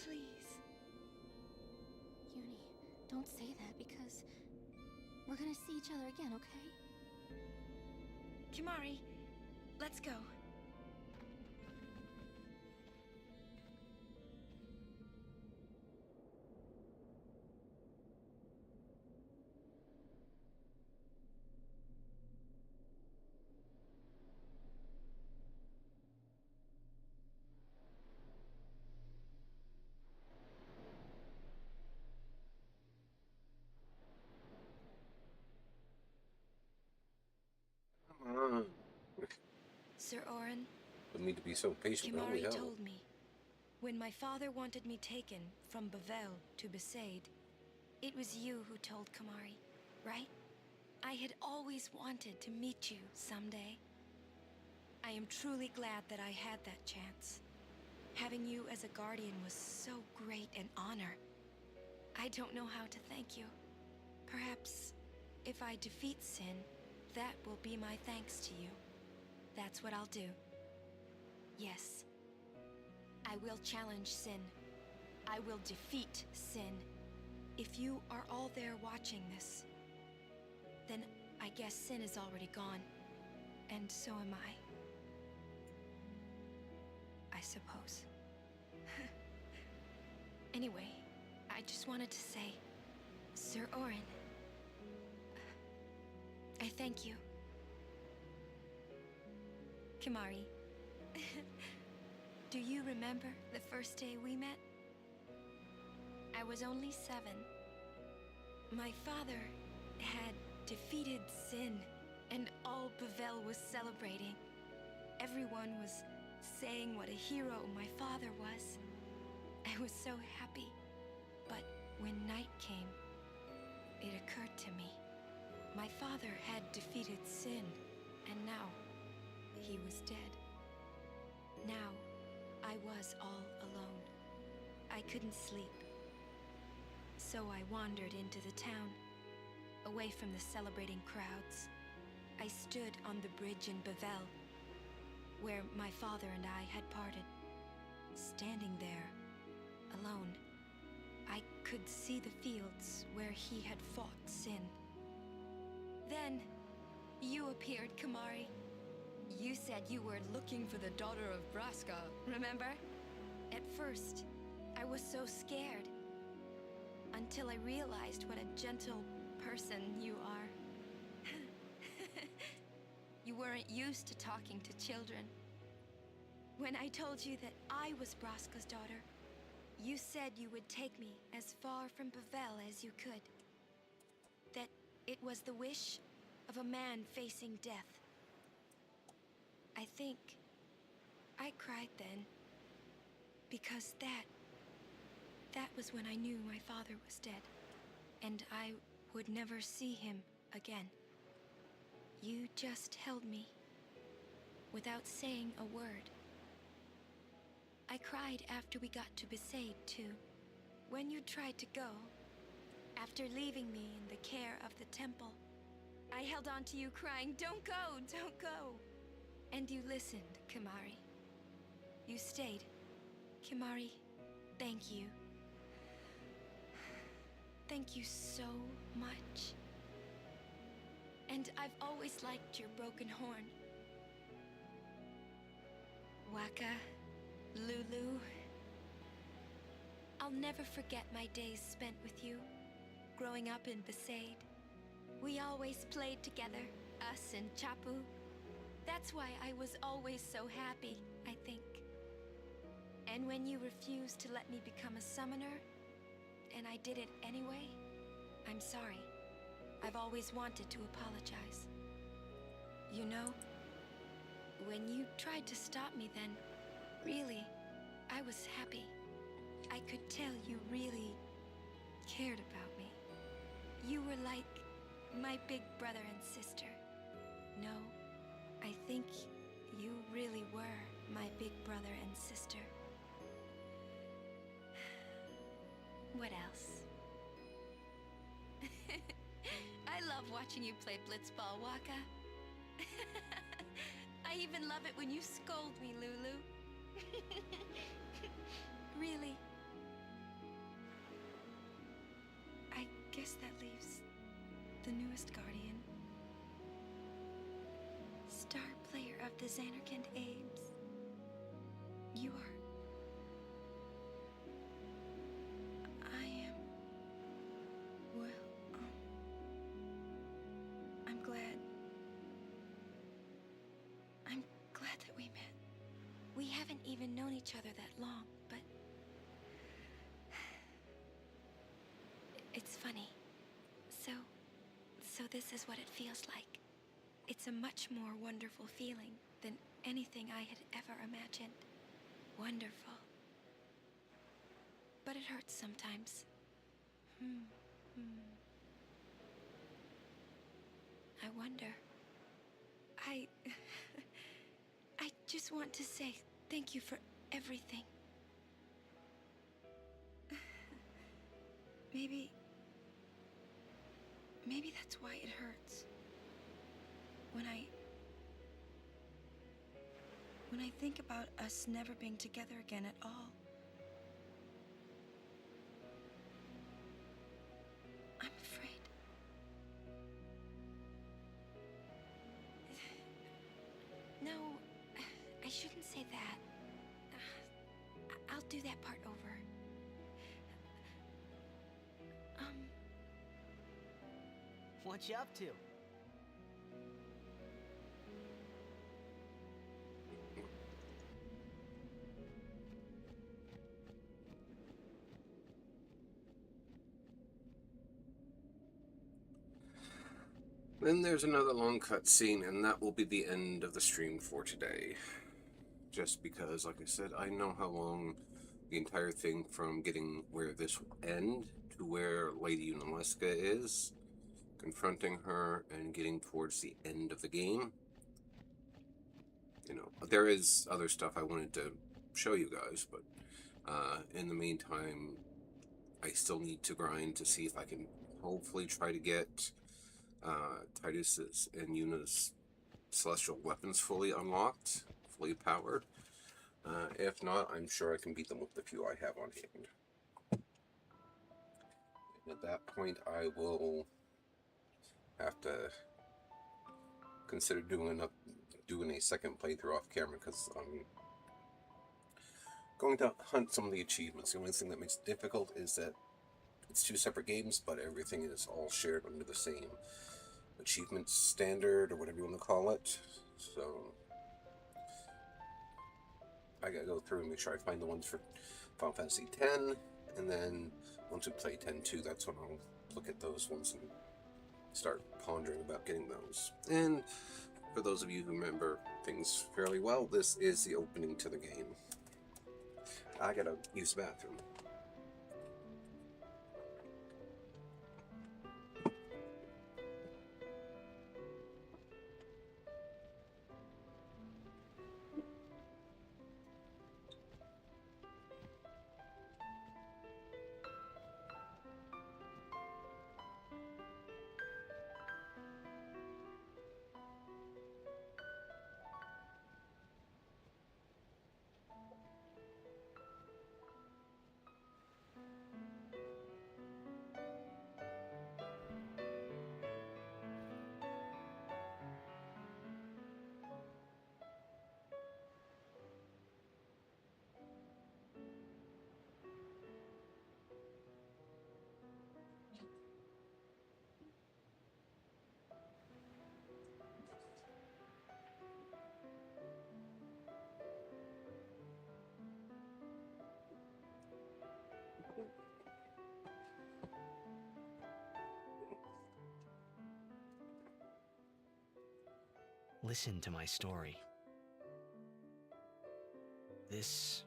Please. Uni, don't say that because we're gonna see each other again, okay? Kimari, let's go. Come on. Sir Orin, Don't need to be so patient. Holy Kimari hell. told me, when my father wanted me taken from Bavel to Besaid, it was you who told Kimari, right? I had always wanted to meet you someday. I am truly glad that I had that chance. Having you as a guardian was so great an honor. I don't know how to thank you. Perhaps if I defeat Sin, that will be my thanks to you. That's what I'll do. Yes. I will challenge Sin. I will defeat Sin. If you are all there watching this, then I guess Sin is already gone. And so am I suppose. Anyway, I just wanted to say, Sir Orin, I thank you. Kimari, do you remember the first day we met? I was only 7. My father had defeated Sin, and all Bavel was celebrating. Everyone was saying what a hero my father was. I was so happy. But when night came, it occurred to me. My father had defeated Sin, and now he was dead. Now I was all alone. I couldn't sleep. So I wandered into the town, away from the celebrating crowds. I stood on the bridge in Bavel, where my father and I had parted. Standing there, alone, I could see the fields where he had fought Sin. Then, you appeared, Kimari. You said you were looking for the daughter of Braska, remember? At first, I was so scared. Until I realized what a gentle person you are. You weren't used to talking to children. When I told you that I was Braska's daughter, you said you would take me as far from Bavel as you could. That it was the wish of a man facing death. I think I cried then, because that was when I knew my father was dead, and I would never see him again. You just held me, without saying a word. I cried after we got to Besaid, too. When you tried to go, after leaving me in the care of the temple, I held on to you crying, "Don't go, don't go!" And you listened, Kimari. You stayed. Kimari, thank you. Thank you so much. And I've always liked your broken horn. Waka, Lulu. I'll never forget my days spent with you, growing up in Besaid. We always played together, us and Chapu. That's why I was always so happy, I think. And when you refused to let me become a summoner, and I did it anyway, I'm sorry. I've always wanted to apologize. You know, when you tried to stop me then, really, I was happy. I could tell you really cared about me. You were like my big brother and sister. No, I think you really were my big brother and sister. What else? I love watching you play blitzball, Waka. I even love it when you scold me, Lulu. Really. I guess that leaves the newest guardian. Star player of the Zanarkand Ames. You are... I am... Well, I'm glad that we met. We haven't even known each other that long, but... It's funny. So this is what it feels like. It's a much more wonderful feeling than anything I had ever imagined. Wonderful. But it hurts sometimes. I wonder. I just want to say thank you for everything. Maybe that's why it hurts. When I think about us never being together again at all. I'm afraid. No, I shouldn't say that. I'll do that part over. What you up to? Then there's another long cutscene, and that will be the end of the stream for today. Just because, like I said, I know how long the entire thing from getting where this will end to where Lady Unaleska is, confronting her, and getting towards the end of the game. You know, there is other stuff I wanted to show you guys, but in the meantime, I still need to grind to see if I can hopefully try to get Titus's and Yuna's celestial weapons fully unlocked, fully powered. If not, I'm sure I can beat them with the few I have on hand. And at that point, I will have to consider doing a second playthrough off camera, because I'm going to hunt some of the achievements. The only thing that makes it difficult is that it's two separate games, but everything is all shared under the same achievement standard, or whatever you want to call it. So I gotta go through and make sure I find the ones for Final Fantasy X, and then once we play 10-2, that's when I'll look at those ones and start pondering about getting those. And for those of you who remember things fairly well, this is the opening to the game. I gotta use the bathroom. Listen to my story. This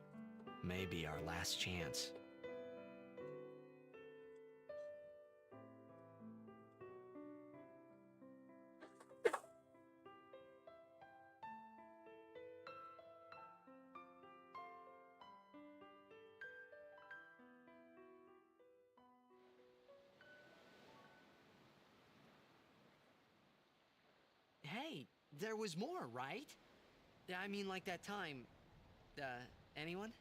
may be our last chance. Hey, there was more, right? I mean, like that time. Anyone?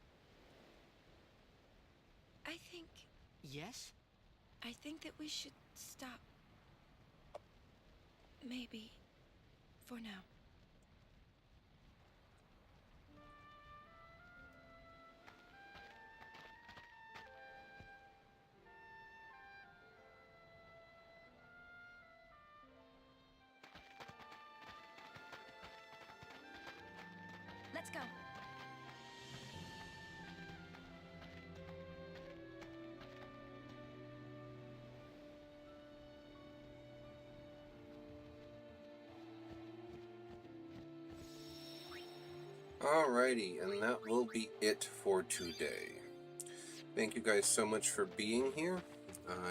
I think Yes? that we should stop. Maybe. For now. Let's go. Alrighty, and that will be it for today. Thank you guys so much for being here.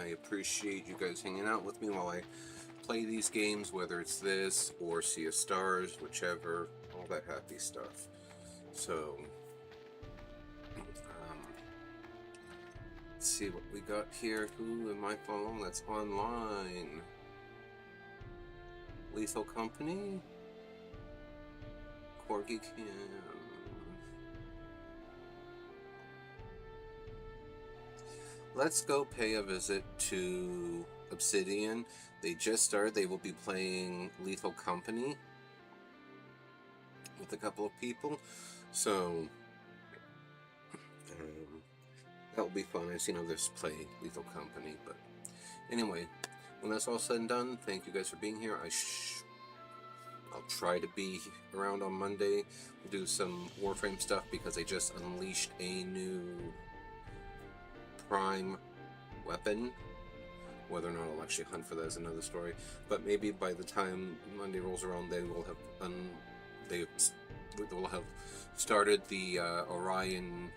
I appreciate you guys hanging out with me while I play these games, whether it's this or Sea of Stars, whichever, all that happy stuff. So, let's see what we got here. Who am I following that's online? Lethal Company? Corgi Cam. Let's go pay a visit to Obsidian. They just started. They will be playing Lethal Company with a couple of people. So, that will be fun. I've seen others play Lethal Company. But anyway, when that's all said and done, thank you guys for being here. I'll try to be around on Monday. We'll do some Warframe stuff because they just unleashed a new Prime weapon. Whether or not I'll actually hunt for that is another story. But maybe by the time Monday rolls around, they will have they will have started the Orion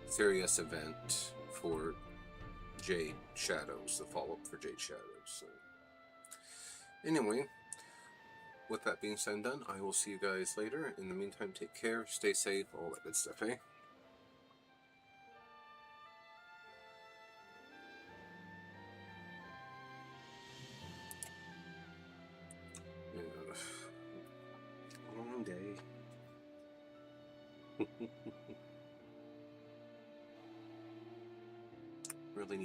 Sirius event for Jade Shadows, the follow-up for Jade Shadows. So, anyway, with that being said and done, I will see you guys later. In the meantime, take care, stay safe, all that good stuff, eh? Long day. Really need